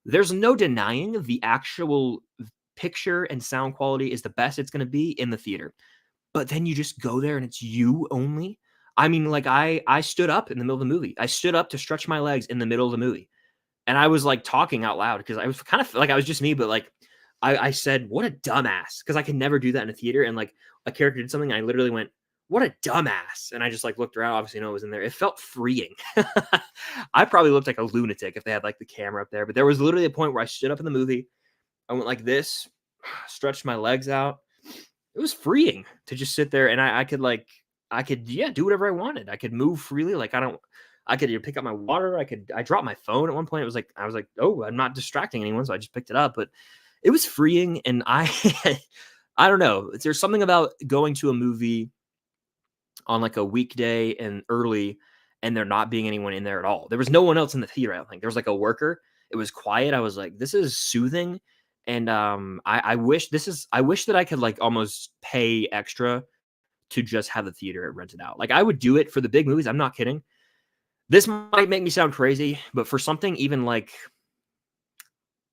There's no denying the actual picture and sound quality is the best it's going to be in the theater. But then you just go there and it's you only. I mean, like I stood up in the middle of the movie. I stood up to stretch my legs in the middle of the movie. And I was like talking out loud because I was kind of like I was just me, but like I said, what a dumbass. Because I can never do that in a theater. And like a character did something, and I literally went, what a dumbass. And I just like looked around. Obviously, no one was in there. It felt freeing. I probably looked like a lunatic if they had like the camera up there. But there was literally a point where I stood up in the movie. I went like this, stretched my legs out. It was freeing to just sit there, and I could do whatever I wanted. I could move freely. Like I could pick up my water. I dropped my phone at one point. I was like, oh, I'm not distracting anyone. So I just picked it up, but it was freeing. And I don't know. There's something about going to a movie on like a weekday and early and there not being anyone in there at all. There was no one else in the theater. I don't think there was like a worker. It was quiet. I was like, this is soothing. And I wish that I could like almost pay extra to just have the theater rented out. Like I would do it for the big movies. I'm not kidding. This might make me sound crazy, but for something even like,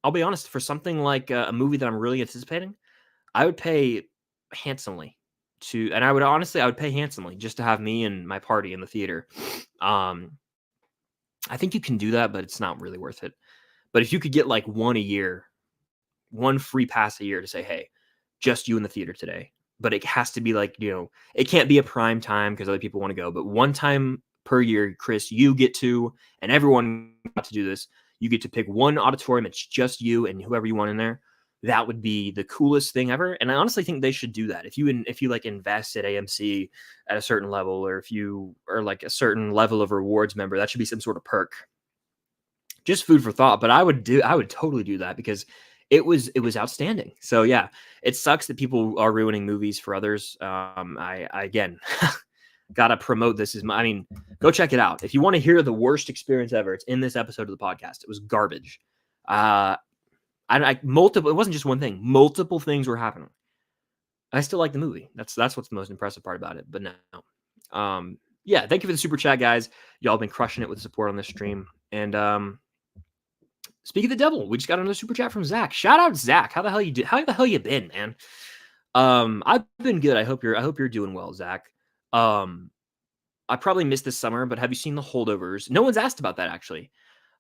I'll be honest, for something like a movie that I'm really anticipating, I would pay handsomely and I would pay handsomely just to have me and my party in the theater. Um, I think you can do that, but it's not really worth it. But if you could get like one a year, one free pass a year to say, hey, just you in the theater today. But it has to be like, it can't be a prime time because other people want to go. But one time per year, Chris, you get to, and everyone got to do this, you get to pick one auditorium. It's just you and whoever you want in there. That would be the coolest thing ever. And I honestly think they should do that. If you like invest at AMC at a certain level, or if you are like a certain level of rewards member, that should be some sort of perk. Just food for thought. But I would totally do that because it was outstanding. So yeah, it sucks that people are ruining movies for others. I again gotta promote this. Go check it out if you want to hear the worst experience ever. It's in this episode of the podcast. It was garbage. Multiple. It wasn't just one thing. Multiple things were happening. I still like the movie. That's what's the most impressive part about it. But no, yeah. Thank you for the super chat, guys. Y'all been crushing it with support on this stream. And speaking of the devil, we just got another super chat from Zach. Shout out Zach. How the hell you been, man? I've been good. I hope you're doing well, Zach. I probably missed this summer, but have you seen the Holdovers? No one's asked about that actually.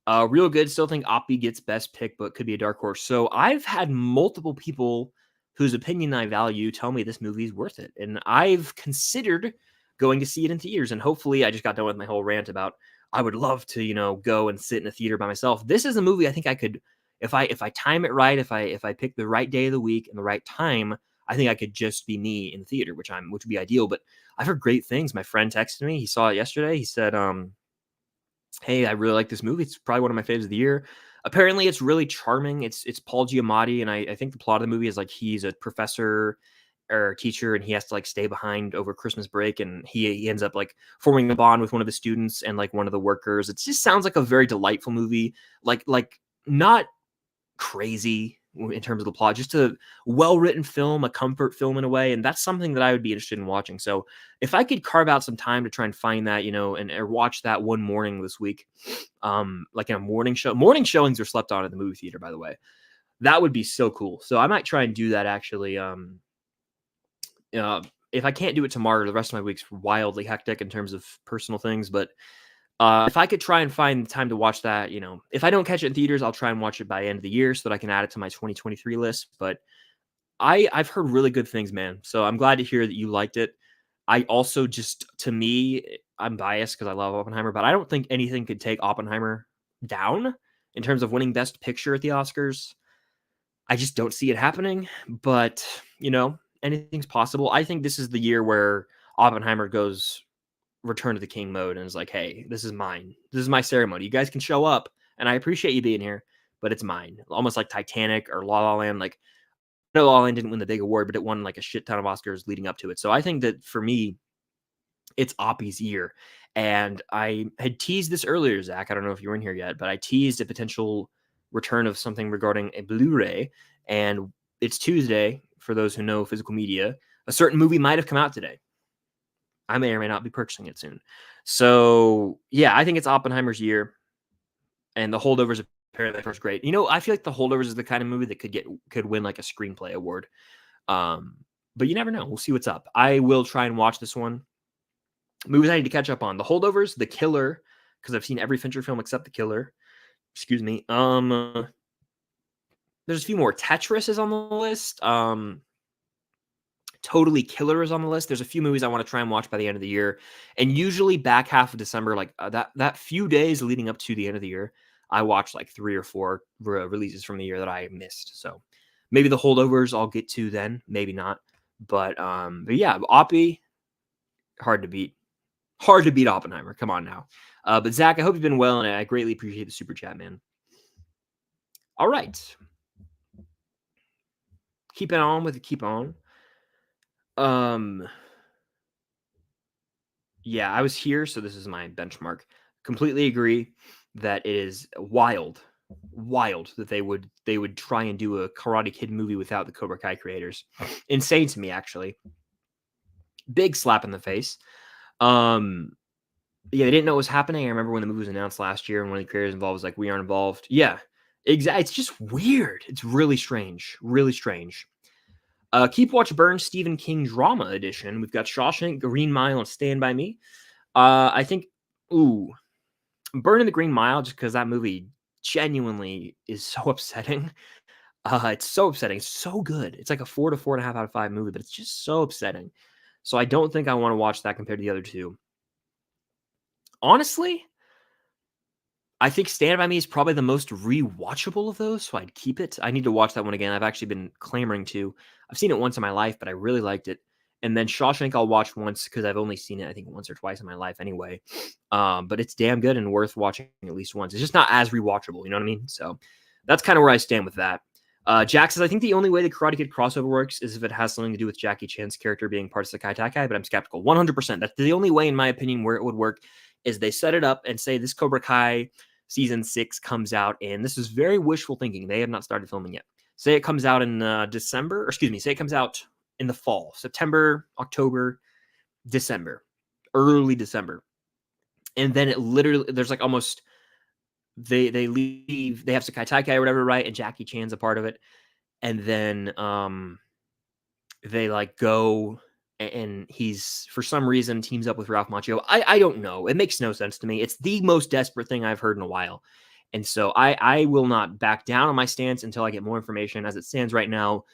Real good. Still think Oppie gets best pick, but could be a dark horse. So I've had multiple people whose opinion I value tell me this movie is worth it, and I've considered going to see it in theaters. And hopefully, I just got done with my whole rant about I would love to go and sit in a theater by myself. This is a movie I think I could, if I time it right, if I pick the right day of the week and the right time, I think I could just be me in the theater, which would be ideal. But I've heard great things. My friend texted me. He saw it yesterday. He said, hey, I really like this movie. It's probably one of my favorites of the year. Apparently, it's really charming. It's Paul Giamatti, and I think the plot of the movie is like he's a professor or teacher, and he has to like stay behind over Christmas break, and he ends up like forming a bond with one of the students and like one of the workers. It just sounds like a very delightful movie, like not crazy in terms of the plot, just a well-written film, a comfort film in a way. And that's something that I would be interested in watching. So if I could carve out some time to try and find that, or watch that one morning this week, like in a morning showings are slept on at the movie theater, by the way, that would be so cool. So I might try and do that actually. If I can't do it tomorrow, the rest of my week's wildly hectic in terms of personal things, but if I could try and find time to watch that, if I don't catch it in theaters, I'll try and watch it by end of the year so that I can add it to my 2023 list. But I've heard really good things, man. So I'm glad to hear that you liked it. I also to me, I'm biased because I love Oppenheimer, but I don't think anything could take Oppenheimer down in terms of winning Best Picture at the Oscars. I just don't see it happening, but anything's possible. I think this is the year where Oppenheimer goes Return to the King mode and is like, hey, this is mine. This is my ceremony. You guys can show up, and I appreciate you being here, but it's mine. Almost like Titanic or La La Land. Like, no, La La Land didn't win the big award, but it won like a shit ton of Oscars leading up to it. So I think that for me, it's Oppie's year. And I had teased this earlier, Zach. I don't know if you were in here yet, but I teased a potential return of something regarding a Blu-ray. And it's Tuesday, for those who know physical media. A certain movie might have come out today. I may or may not be purchasing it soon. So yeah, I think it's Oppenheimer's year, and The Holdovers apparently first great. I feel like The Holdovers is the kind of movie that could win like a screenplay award. But you never know. We'll see what's up. I will try and watch this one. Movies I need to catch up on: The Holdovers, The Killer, because I've seen every Fincher film except The Killer. Excuse me. There's a few more. Tetris is on the list. Totally Killer is on the list. There's a few movies I want to try and watch by the end of the year. And usually back half of December, like that few days leading up to the end of the year, I watch like 3 or 4 releases from the year that I missed. So maybe The Holdovers I'll get to then, maybe not. But yeah, Oppie, hard to beat. Hard to beat Oppenheimer. Come on now. But Zach, I hope you've been well, and I greatly appreciate the super chat, man. All right. Keep on. Yeah, I was here, so this is my benchmark. Completely agree that it is wild that they would try and do a Karate Kid movie without the Cobra Kai creators. Insane to me, actually. Big slap in the face. Um, yeah, they didn't know what was happening. I remember when the movie was announced last year, and one of the creators involved was like, "We aren't involved." Yeah, exactly. It's just weird. It's really strange. Really strange. Keep Watch Burn Stephen King Drama Edition. We've got Shawshank, Green Mile, and Stand By Me. I think, ooh, Burning the Green Mile, just because that movie genuinely is so upsetting. It's so upsetting. It's so good. It's like a 4 to 4.5 out of 5 movie, but it's just so upsetting. So I don't think I want to watch that compared to the other two. Honestly, I think Stand By Me is probably the most rewatchable of those, so I'd keep it. I need to watch that one again. I've actually been clamoring to. I've seen it once in my life, but I really liked it. And then Shawshank I'll watch once because I've only seen it, I think, once or twice in my life anyway. But it's damn good and worth watching at least once. It's just not as rewatchable, you know what I mean? So that's kind of where I stand with that. Jack says, I think the only way the Karate Kid crossover works is if it has something to do with Jackie Chan's character being part of Sakai Takai, but I'm skeptical. 100%. That's the only way, in my opinion, where it would work is they set it up and say this Cobra Kai season 6 comes out, and this is very wishful thinking. They have not started filming yet. Say it comes out in December, or excuse me, say it comes out in the fall, September, October, December, early December. And then it literally, there's like almost, they leave, they have Sakai Takai or whatever, right? And Jackie Chan's a part of it. And then they like go and he's for some reason teams up with Ralph Macchio. I don't know. It makes no sense to me. It's the most desperate thing I've heard in a while. And so I will not back down on my stance until I get more information. As it stands right now,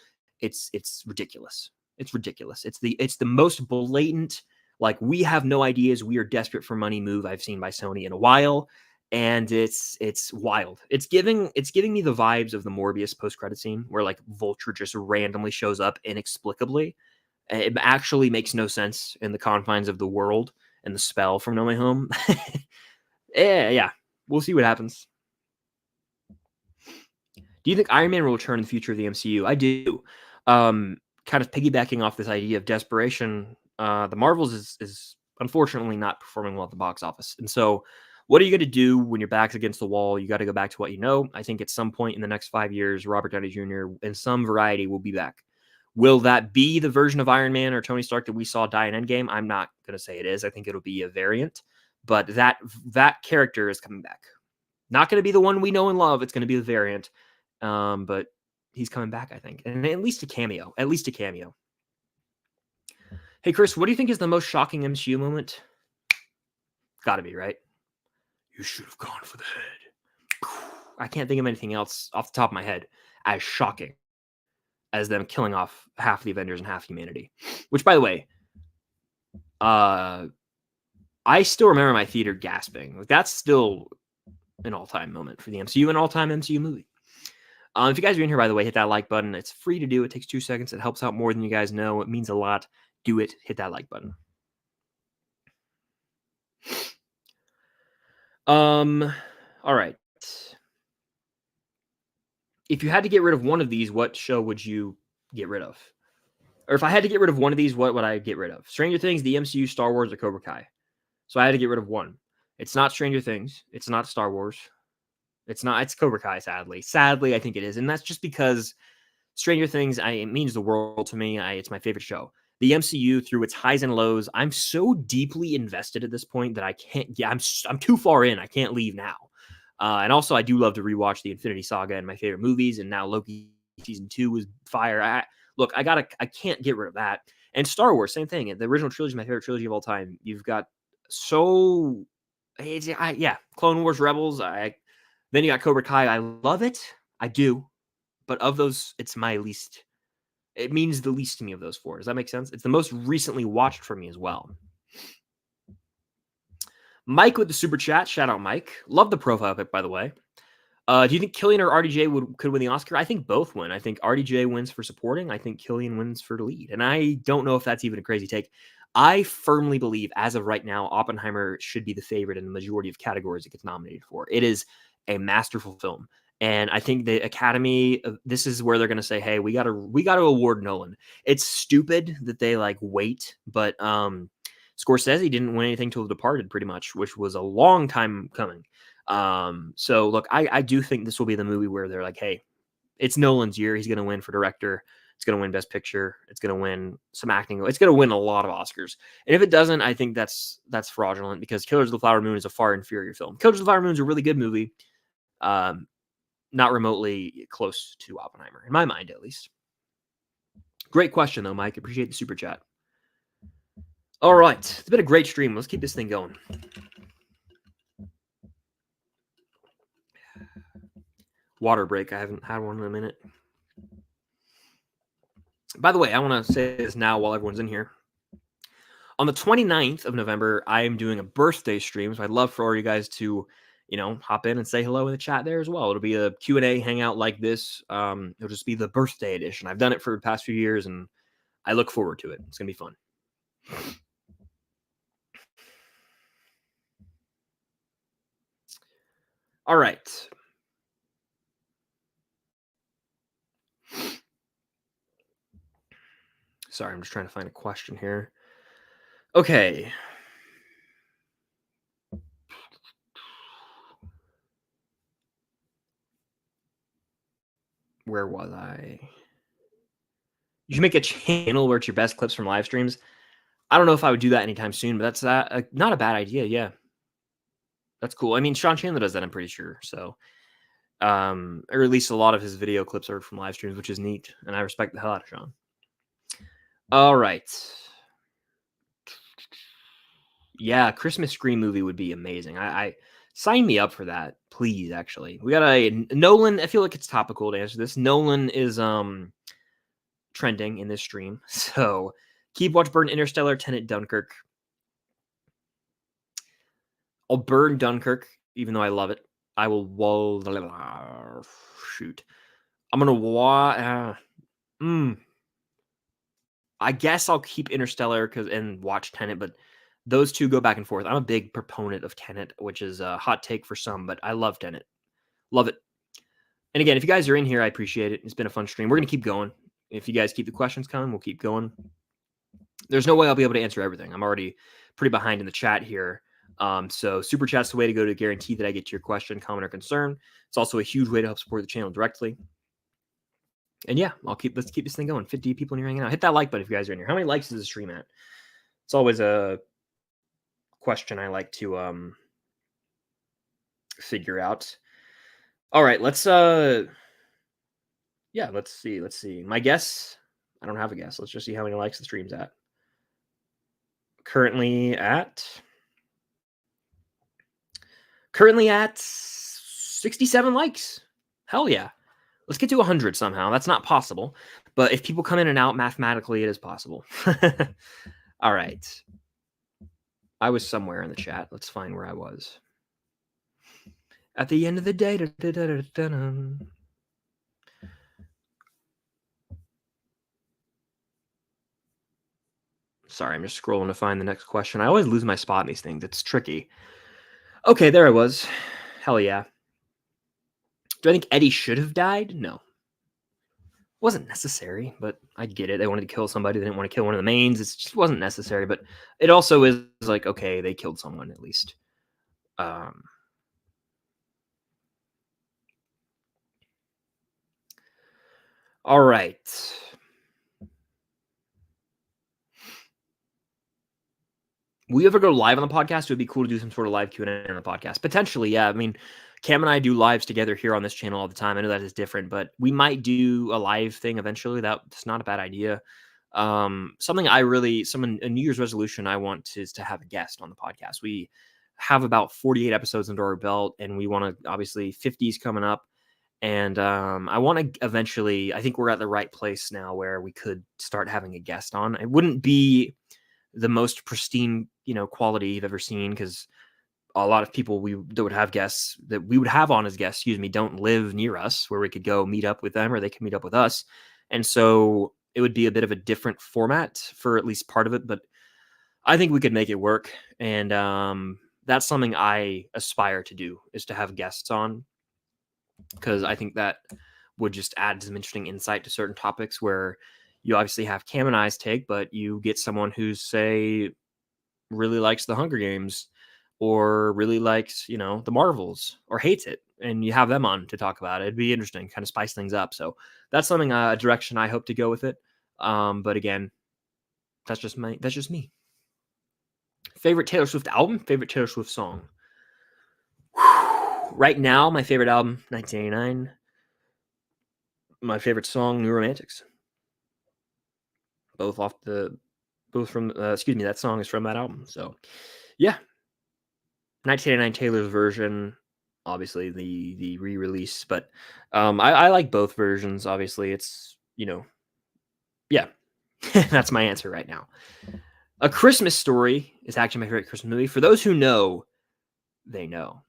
it's ridiculous. It's ridiculous. It's the most blatant, like, we have no ideas, we are desperate for money move I've seen by Sony in a while. And it's wild. It's giving me the vibes of the Morbius post-credit scene where like Vulture just randomly shows up inexplicably. It actually makes no sense in the confines of the world and the spell from No Way Home. Yeah, we'll see what happens. Do you think Iron Man will return in the future of the MCU? I do. Kind of piggybacking off this idea of desperation, the Marvels is unfortunately not performing well at the box office. And so what are you going to do when your back's against the wall? You got to go back to what you know. I think at some point in the next 5 years, Robert Downey Jr. in some variety will be back. Will that be the version of Iron Man or Tony Stark that we saw die in Endgame? I'm not going to say it is. I think it'll be a variant. But that character is coming back. Not going to be the one we know and love. It's going to be the variant. But he's coming back, I think. And at least a cameo. At least a cameo. Hey, Chris, what do you think is the most shocking MCU moment? Gotta be, right? You should have gone for the head. I can't think of anything else off the top of my head as shocking as them killing off half the Avengers and half humanity. Which, by the way, I still remember my theater gasping. Like, that's still an all-time moment for the MCU, an all-time MCU movie. If you guys are in here, by the way, hit that like button. It's free to do. It takes 2 seconds. It helps out more than you guys know. It means a lot. Do it. Hit that like button. All right. If you had to get rid of one of these, what show would you get rid of? Or if I had to get rid of one of these, what would I get rid of? Stranger Things, the MCU, Star Wars, or Cobra Kai? So I had to get rid of one. It's not Stranger Things. It's not Star Wars. It's Cobra Kai, sadly. Sadly, I think it is. And that's just because Stranger Things, it means the world to me. It's my favorite show. The MCU, through its highs and lows, I'm so deeply invested at this point that I can't. Yeah, I'm too far in. I can't leave now. And also, I do love to rewatch the Infinity Saga and my favorite movies. And now Loki season 2 was fire. I can't get rid of that. And Star Wars, same thing. The original trilogy is my favorite trilogy of all time. You've got Clone Wars, Rebels. Then you got Cobra Kai. I love it. I do. But of those, it's my least. It means the least to me of those 4. Does that make sense? It's the most recently watched for me as well. Mike with the super chat. Shout out, Mike. Love the profile pic, by the way. Do you think Killian or RDJ could win the Oscar? I think both win. I think RDJ wins for supporting. I think Killian wins for the lead. And I don't know if that's even a crazy take. I firmly believe, as of right now, Oppenheimer should be the favorite in the majority of categories it gets nominated for. It is a masterful film. And I think the Academy, this is where they're going to say, hey, we got to award Nolan. It's stupid that they like wait, but Scorsese didn't win anything till The Departed, pretty much, which was a long time coming. So look, I do think this will be the movie where they're like, hey, it's Nolan's year. He's going to win for director. It's going to win Best Picture. It's going to win some acting. It's going to win a lot of Oscars. And if it doesn't, I think that's fraudulent because Killers of the Flower Moon is a far inferior film. Killers of the Flower Moon is a really good movie, not remotely close to Oppenheimer, in my mind at least. Great question, though, Mike. Appreciate the super chat. All right. It's been a great stream. Let's keep this thing going. Water break. I haven't had one in a minute. By the way, I want to say this now while everyone's in here. On the 29th of November, I am doing a birthday stream. So I'd love for all you guys to, hop in and say hello in the chat there as well. It'll be a Q&A hangout like this. It'll just be the birthday edition. I've done it for the past few years, and I look forward to it. It's going to be fun. All right. Sorry, I'm just trying to find a question here. Okay. Where was I? You should make a channel where it's your best clips from live streams. I don't know if I would do that anytime soon, but that's not a bad idea. Yeah. That's cool. I mean, Sean Chandler does that, I'm pretty sure. So, or at least a lot of his video clips are from live streams, which is neat. And I respect the hell out of Sean. All right. Yeah, Christmas Scream movie would be amazing. I sign me up for that, please. Actually, we got a Nolan. I feel like it's topical to answer this. Nolan is trending in this stream, so keep watch burn Interstellar, Tenet, Dunkirk. I'll burn Dunkirk, even though I love it. I will. Shoot, I'm gonna I guess I'll keep Interstellar and watch Tenet, but those two go back and forth. I'm a big proponent of Tenet, which is a hot take for some, but I love Tenet. Love it. And again, if you guys are in here, I appreciate it. It's been a fun stream. We're going to keep going. If you guys keep the questions coming, we'll keep going. There's no way I'll be able to answer everything. I'm already pretty behind in the chat here. So super chat's the way to go to guarantee that I get to your question, comment, or concern. It's also a huge way to help support the channel directly. And yeah, let's keep this thing going. 50 people in here hanging out. Hit that like button if you guys are in here. How many likes is the stream at? It's always a question I like to figure out. All right, let's see. My guess, I don't have a guess. Let's just see how many likes the stream's at. Currently at 67 likes. Hell yeah. Let's get to 100 somehow. That's not possible. But if people come in and out, mathematically, it is possible. All right. I was somewhere in the chat. Let's find where I was. At the end of the day. Sorry, I'm just scrolling to find the next question. I always lose my spot in these things. It's tricky. Okay, there I was. Hell yeah. Do I think Eddie should have died? No. Wasn't necessary, but I get it. They wanted to kill somebody. They didn't want to kill one of the mains. It just wasn't necessary, but it also is like, okay, they killed someone at least. All right. Will you ever go live on the podcast? It would be cool to do some sort of live Q&A on the podcast. Potentially, yeah. I mean, Cam and I do lives together here on this channel all the time. I know that is different, but we might do a live thing eventually. That's not a bad idea. A New Year's resolution I want is to have a guest on the podcast. We have about 48 episodes under our belt, and we want to, obviously, 50's coming up. And I want to eventually, I think we're at the right place now where we could start having a guest on. It wouldn't be the most pristine, quality you've ever seen, because a lot of people that would have guests that we would have on as guests, don't live near us where we could go meet up with them or they can meet up with us. And so it would be a bit of a different format for at least part of it, but I think we could make it work. And that's something I aspire to do, is to have guests on, because I think that would just add some interesting insight to certain topics where you obviously have Cam and I's take, but you get someone who's, say, really likes the Hunger Games or really likes, the Marvels, or hates it. and you have them on to talk about it. It'd be interesting, kind of spice things up. So that's something, a direction I hope to go with it. But again, that's just me. Favorite Taylor Swift album, favorite Taylor Swift song. Right now, my favorite album, 1989. My favorite song, New Romantics. Both from that song is from that album. So yeah, 1989 Taylor's version, obviously the re-release, but I like both versions. Obviously, it's yeah, that's my answer right now. A Christmas Story is actually my favorite Christmas movie. For those who know, they know.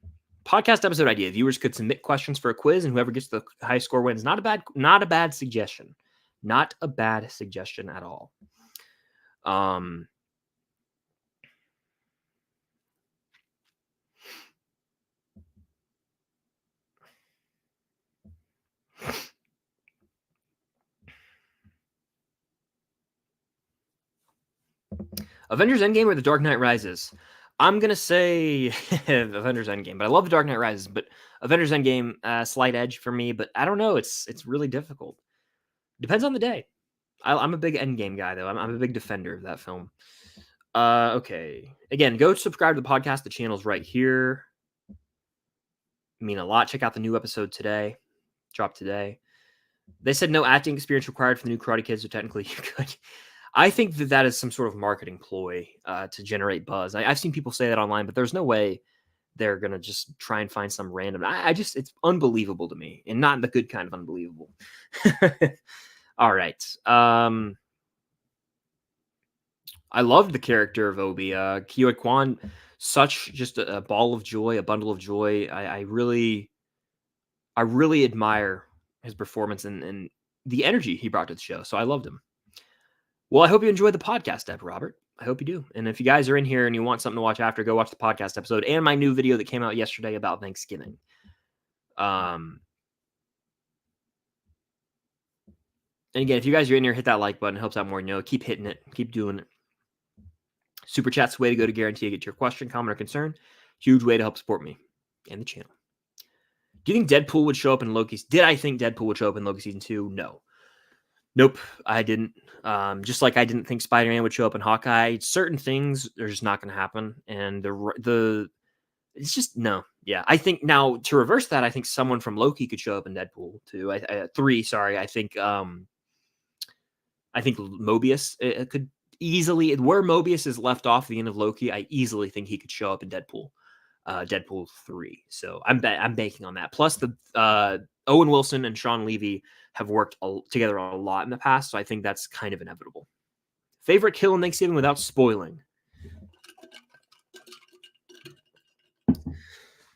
Podcast episode idea: viewers could submit questions for a quiz, and whoever gets the high score wins. Not a bad suggestion. Not a bad suggestion at all. Avengers Endgame or The Dark Knight Rises? I'm going to say Avengers Endgame, but I love The Dark Knight Rises, but Avengers Endgame, slight edge for me, but I don't know. It's really difficult. Depends on the day. I'm a big Endgame guy, though. I'm a big defender of that film. Okay. Again, go subscribe to the podcast. The channel's right here. Mean a lot. Check out the new episode today. Dropped today. They said no acting experience required for the new Karate Kid, so technically you could. I think that is some sort of marketing ploy to generate buzz. I've seen people say that online, but there's no way they're going to just try and find some random. It's unbelievable to me, and not the good kind of unbelievable. All right. I loved the character of Obi. Kiyoe Kwan, such just a ball of joy, a bundle of joy. I really admire his performance and the energy he brought to the show. So I loved him. Well, I hope you enjoyed the podcast, Robert. I hope you do. And if you guys are in here and you want something to watch after, go watch the podcast episode and my new video that came out yesterday about Thanksgiving. And again, if you guys are in here, hit that like button. It helps out more. Keep hitting it. Keep doing it. Super Chat's the way to go to guarantee you get your question, comment, or concern. Huge way to help support me and the channel. Do you think Deadpool would show up in Loki? Did I think Deadpool would show up in Loki season 2? No. Nope, I didn't. Just like I didn't think Spider-Man would show up in Hawkeye. Certain things are just not going to happen, and it's just no. Yeah, I think now to reverse that, I think someone from Loki could show up in Deadpool 3. Sorry, I think Mobius could easily, where Mobius is left off at the end of Loki. I easily think he could show up in Deadpool 3. So I'm banking on that. Plus the Owen Wilson and Sean Levy have worked together a lot in the past, so I think that's kind of inevitable. Favorite kill in Thanksgiving without spoiling?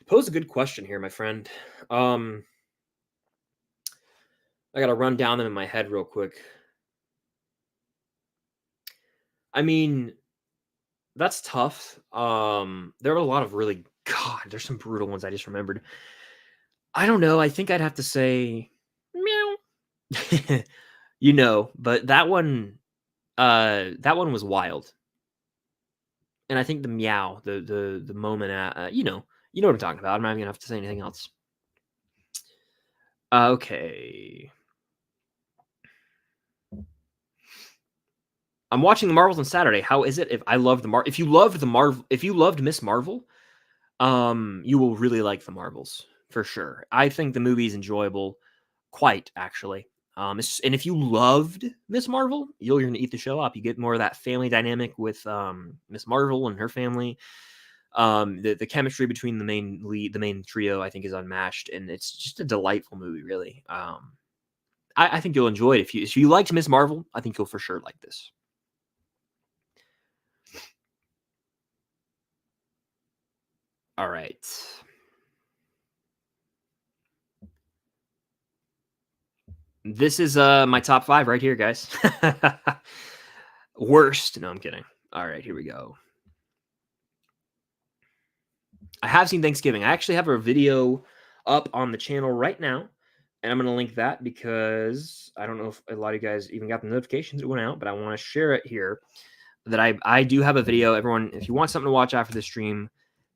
Pose a good question here, my friend. I gotta run down them in my head real quick. I mean, that's tough. There are a lot of really, there's some brutal ones I just remembered. I don't know. I think I'd have to say meow. But that one was wild. And I think the meow, the moment, you know what I'm talking about. I'm not even gonna have to say anything else. Okay. I'm watching the Marvels on Saturday. How is it? If you loved Miss Marvel, you will really like the Marvels for sure. I think the movie is enjoyable, quite actually. And if you loved Miss Marvel, you're gonna eat the show up. You get more of that family dynamic with Miss Marvel and her family. The chemistry between the main trio, I think, is unmatched, and it's just a delightful movie, really. I think you'll enjoy it. If you liked Miss Marvel, I think you'll for sure like this. All right. This is my top 5 right here, guys. Worst. No, I'm kidding. All right, here we go. I have seen Thanksgiving. I actually have a video up on the channel right now, and I'm going to link that because I don't know if a lot of you guys even got the notifications that went out, but I want to share it here that I do have a video. Everyone, if you want something to watch after the stream,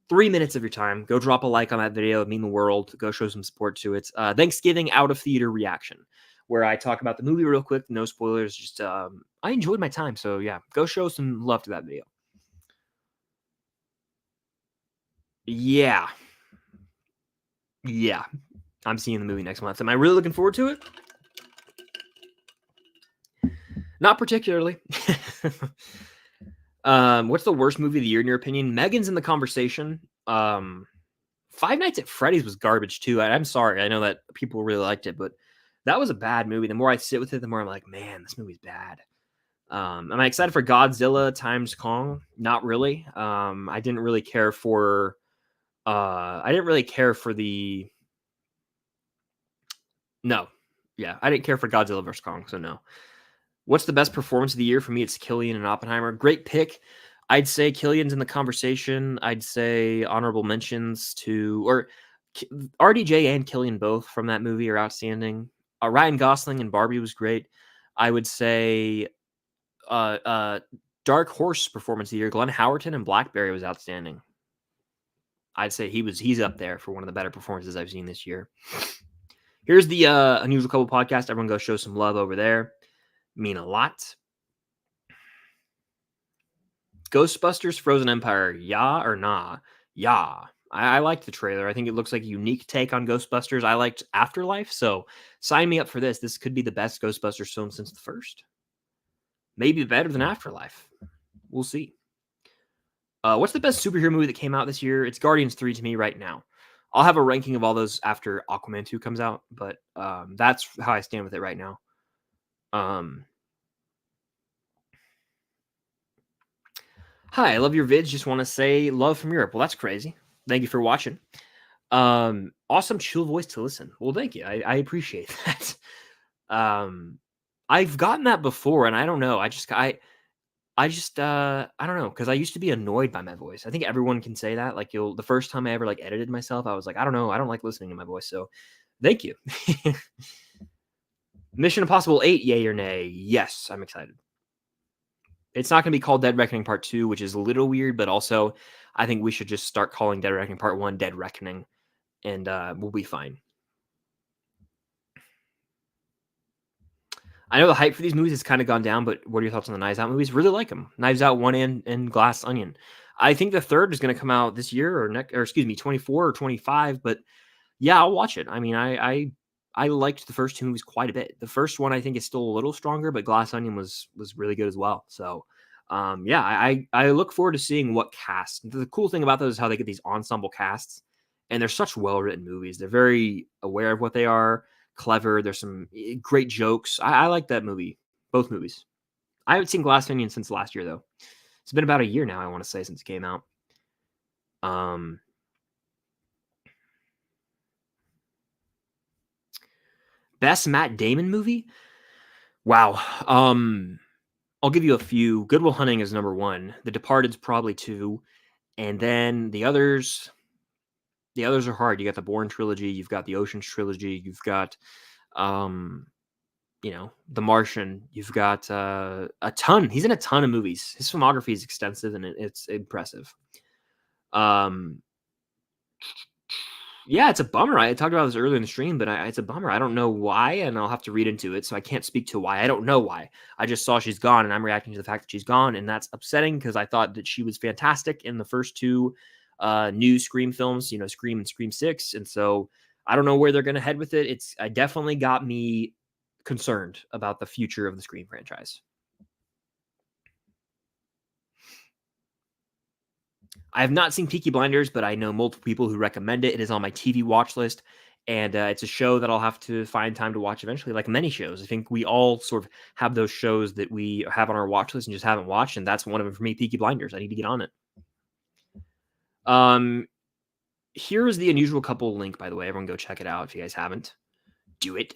3 minutes of your time. Go drop a like on that video. It'd mean the world. Go show some support to it. Thanksgiving out of theater reaction, where I talk about the movie real quick. No spoilers. Just I enjoyed my time. So yeah, go show some love to that video. Yeah. Yeah. I'm seeing the movie next month. Am I really looking forward to it? Not particularly. What's the worst movie of the year in your opinion? Megan's in the conversation. Five Nights at Freddy's was garbage too. I'm sorry. I know that people really liked it, but that was a bad movie. The more I sit with it, the more I'm like, man, this movie's bad. Am I excited for Godzilla times Kong? Not really. I didn't really care for the no. Yeah, I didn't care for Godzilla vs. Kong, so no. What's the best performance of the year? For me, it's Killian and Oppenheimer. Great pick. I'd say Killian's in the conversation. I'd say honorable mentions to RDJ and Killian both from that movie are outstanding. Ryan Gosling and Barbie was great. I would say Dark Horse performance of the year, Glenn Howerton and Blackberry was outstanding. I'd say he's up there for one of the better performances I've seen this year. Here's the Unusual Couple podcast. Everyone go show some love over there. Mean a lot. Ghostbusters Frozen Empire, yeah or nah? Yeah. I liked the trailer. I think it looks like a unique take on Ghostbusters. I liked Afterlife, so sign me up for this. This could be the best Ghostbusters film since the first. Maybe better than Afterlife. We'll see. What's the best superhero movie that came out this year? It's Guardians 3 to me right now. I'll have a ranking of all those after Aquaman 2 comes out, but that's how I stand with it right now. Hi, I love your vids. Just want to say love from Europe. Well, that's crazy. Thank you for watching. Awesome chill voice to listen. Well, thank you. I appreciate that. I've gotten that before, and I don't know. I don't know, because I used to be annoyed by my voice. I think everyone can say that. Like the first time I ever like edited myself, I was like, I don't know, I don't like listening to my voice. So thank you. Mission Impossible 8, yay or nay? Yes, I'm excited. It's not going to be called Dead Reckoning Part 2, which is a little weird, but also I think we should just start calling Dead Reckoning Part 1 Dead Reckoning, and we'll be fine. I know the hype for these movies has kind of gone down, but what are your thoughts on the Knives Out movies? Really like them. Knives Out 1 and Glass Onion. I think the third is going to come out this year or 24 or 25, but yeah, I'll watch it. I mean, I liked the first two movies quite a bit. The first one I think is still a little stronger, but Glass Onion was really good as well. So, yeah, I look forward to seeing what cast. The cool thing about those is how they get these ensemble casts, and they're such well-written movies. They're very aware of what they are, clever. There's some great jokes. I like that movie, both movies. I haven't seen Glass Onion since last year, though. It's been about a year now, I want to say, since it came out. Best Matt Damon movie? Wow. I'll give you a few. Good Will Hunting is number 1. The Departed's probably 2. And then the others are hard. You got the Bourne trilogy, you've got the Ocean's trilogy, you've got The Martian, you've got a ton. He's in a ton of movies. His filmography is extensive and it's impressive. Yeah, it's a bummer. I talked about this earlier in the stream, but it's a bummer. I don't know why, and I'll have to read into it, so I can't speak to why. I don't know why. I just saw she's gone, and I'm reacting to the fact that she's gone, and that's upsetting because I thought that she was fantastic in the first two new Scream films, Scream and Scream 6, and so I don't know where they're going to head with it. It's definitely got me concerned about the future of the Scream franchise. I have not seen Peaky Blinders, but I know multiple people who recommend it. It is on my TV watch list, and it's a show that I'll have to find time to watch eventually, like many shows. I think we all sort of have those shows that we have on our watch list and just haven't watched, and that's one of them for me, Peaky Blinders. I need to get on it. Here is the Unusual Couple link, by the way. Everyone go check it out if you guys haven't. Do it.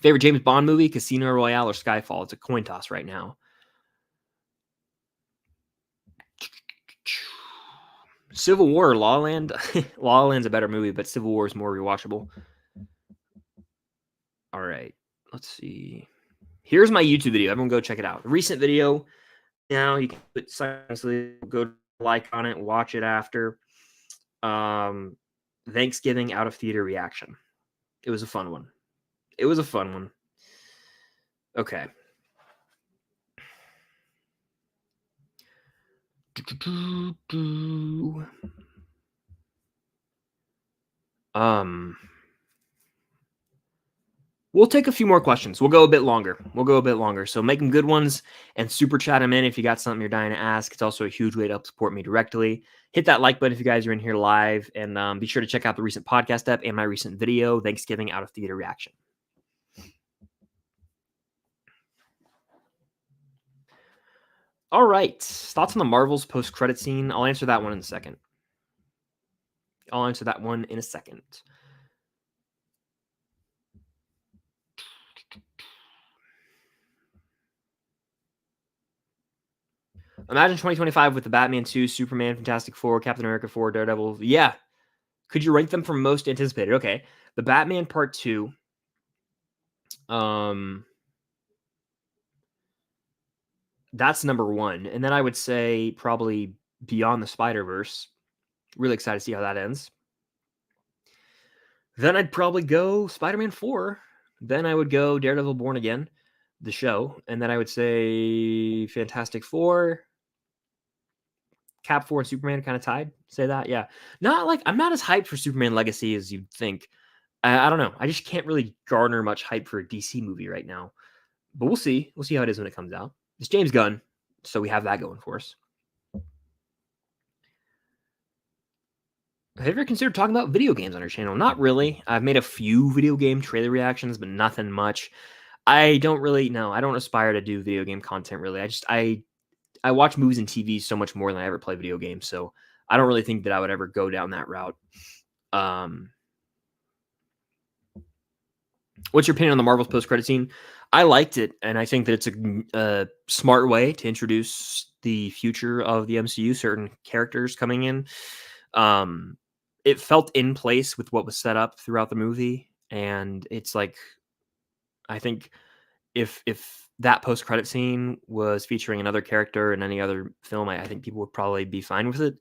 Favorite James Bond movie, Casino Royale or Skyfall? It's a coin toss right now. Civil War, La La Land. La La Land's a better movie, but Civil War is more rewatchable. All right, let's see. Here's my YouTube video. Everyone go check it out. Recent video. Now you can put silently, go like on it, watch it after. Thanksgiving out of theater reaction. It was a fun one. It was a fun one. Okay. We'll take a few more questions. We'll go a bit longer. So make them good ones and super chat them in if you got something you're dying to ask. It's also a huge way to help support me directly. Hit that like button if you guys are in here live, and be sure to check out the recent podcast app and my recent video, Thanksgiving out of theater reaction. All right. Thoughts on the Marvels post-credit scene? I'll answer that one in a second. Imagine 2025 with the Batman 2, Superman, Fantastic Four, Captain America 4, Daredevil. Yeah. Could you rank them from most anticipated? Okay. The Batman Part 2. That's number one. And then I would say probably Beyond the Spider-Verse. Really excited to see how that ends. Then I'd probably go Spider-Man 4. Then I would go Daredevil Born Again, the show. And then I would say Fantastic Four. Cap 4 and Superman kind of tied. Say that, yeah. I'm not as hyped for Superman Legacy as you'd think. I don't know. I just can't really garner much hype for a DC movie right now. But we'll see. We'll see how it is when it comes out. It's James Gunn, so we have that going for us. Have you ever considered talking about video games on your channel? Not really. I've made a few video game trailer reactions, but nothing much. I don't aspire to do video game content really. I watch movies and TV so much more than I ever play video games, so I don't really think that I would ever go down that route. What's your opinion on the Marvel's post-credit scene? I liked it, and I think that it's a smart way to introduce the future of the MCU, certain characters coming in. It felt in place with what was set up throughout the movie, and it's like, I think if that post-credit scene was featuring another character in any other film, I think people would probably be fine with it.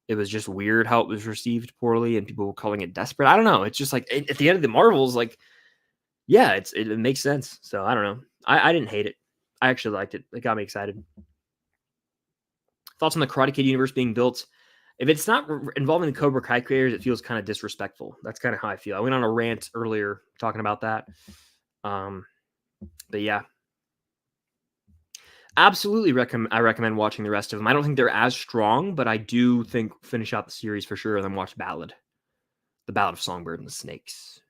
It was just weird how it was received poorly, and people were calling it desperate. I don't know. It's just like at the end of the Marvels, like, yeah, it makes sense. So I don't know. I didn't hate it. I actually liked it. It got me excited. Thoughts on the Karate Kid universe being built? If it's not involving the Cobra Kai creators, it feels kind of disrespectful. That's kind of how I feel. I went on a rant earlier talking about that. But yeah. Absolutely I recommend watching the rest of them. I don't think they're as strong, but I do think finish out the series for sure and then watch Ballad. The Ballad of Songbird and the Snakes.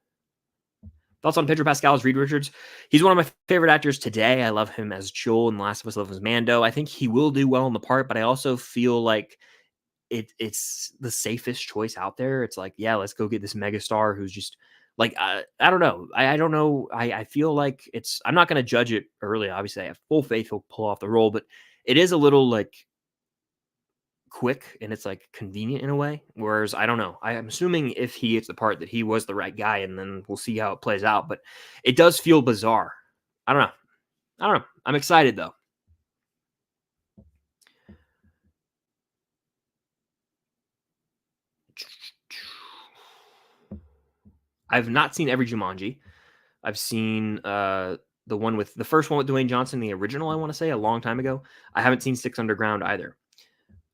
Thoughts on Pedro Pascal as Reed Richards? He's one of my favorite actors today. I love him as Joel in Last of Us. I love him as Mando. I think he will do well in the part, but I also feel like it's the safest choice out there. It's like, yeah, let's go get this megastar who's just like, I don't know. I don't know. I feel like I'm not going to judge it early. Obviously, I have full faith he'll pull off the role, but it is a little like quick and it's like convenient in a way. Whereas I don't know. I'm assuming if he gets the part that he was the right guy, and then we'll see how it plays out. But it does feel bizarre. I don't know. I'm excited though. I've not seen every Jumanji. I've seen the first one with Dwayne Johnson, the original, I want to say, a long time ago. I haven't seen Six Underground either.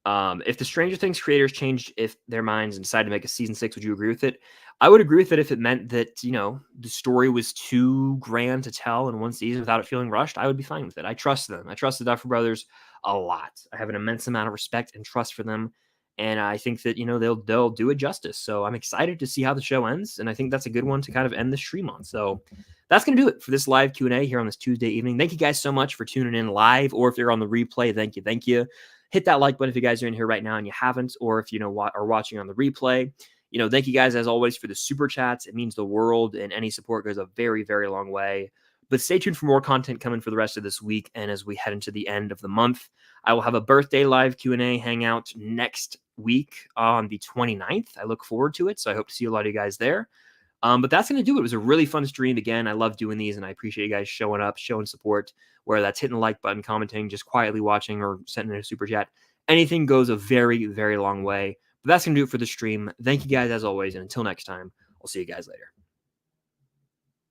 If the Stranger Things creators changed their minds and decided to make a season 6, would you agree with it? I would agree with it if it meant that, the story was too grand to tell in one season without it feeling rushed. I would be fine with it. I trust them. I trust the Duffer Brothers a lot. I have an immense amount of respect and trust for them. And I think that, they'll do it justice. So I'm excited to see how the show ends. And I think that's a good one to kind of end the stream on. So that's going to do it for this live Q&A here on this Tuesday evening. Thank you guys so much for tuning in live, or if you're on the replay, thank you. Hit that like button if you guys are in here right now and you haven't, or if are watching on the replay. Thank you guys as always for the super chats. It means the world, and any support goes a very, very long way. But stay tuned for more content coming for the rest of this week. And as we head into the end of the month, I will have a birthday live Q&A hangout next week on the 29th. I look forward to it. So I hope to see a lot of you guys there. But that's going to do it. It was a really fun stream. Again, I love doing these, and I appreciate you guys showing up, showing support, whether that's hitting the like button, commenting, just quietly watching, or sending a super chat. Anything goes a very, very long way. But that's going to do it for the stream. Thank you guys as always. And until next time, I'll see you guys later.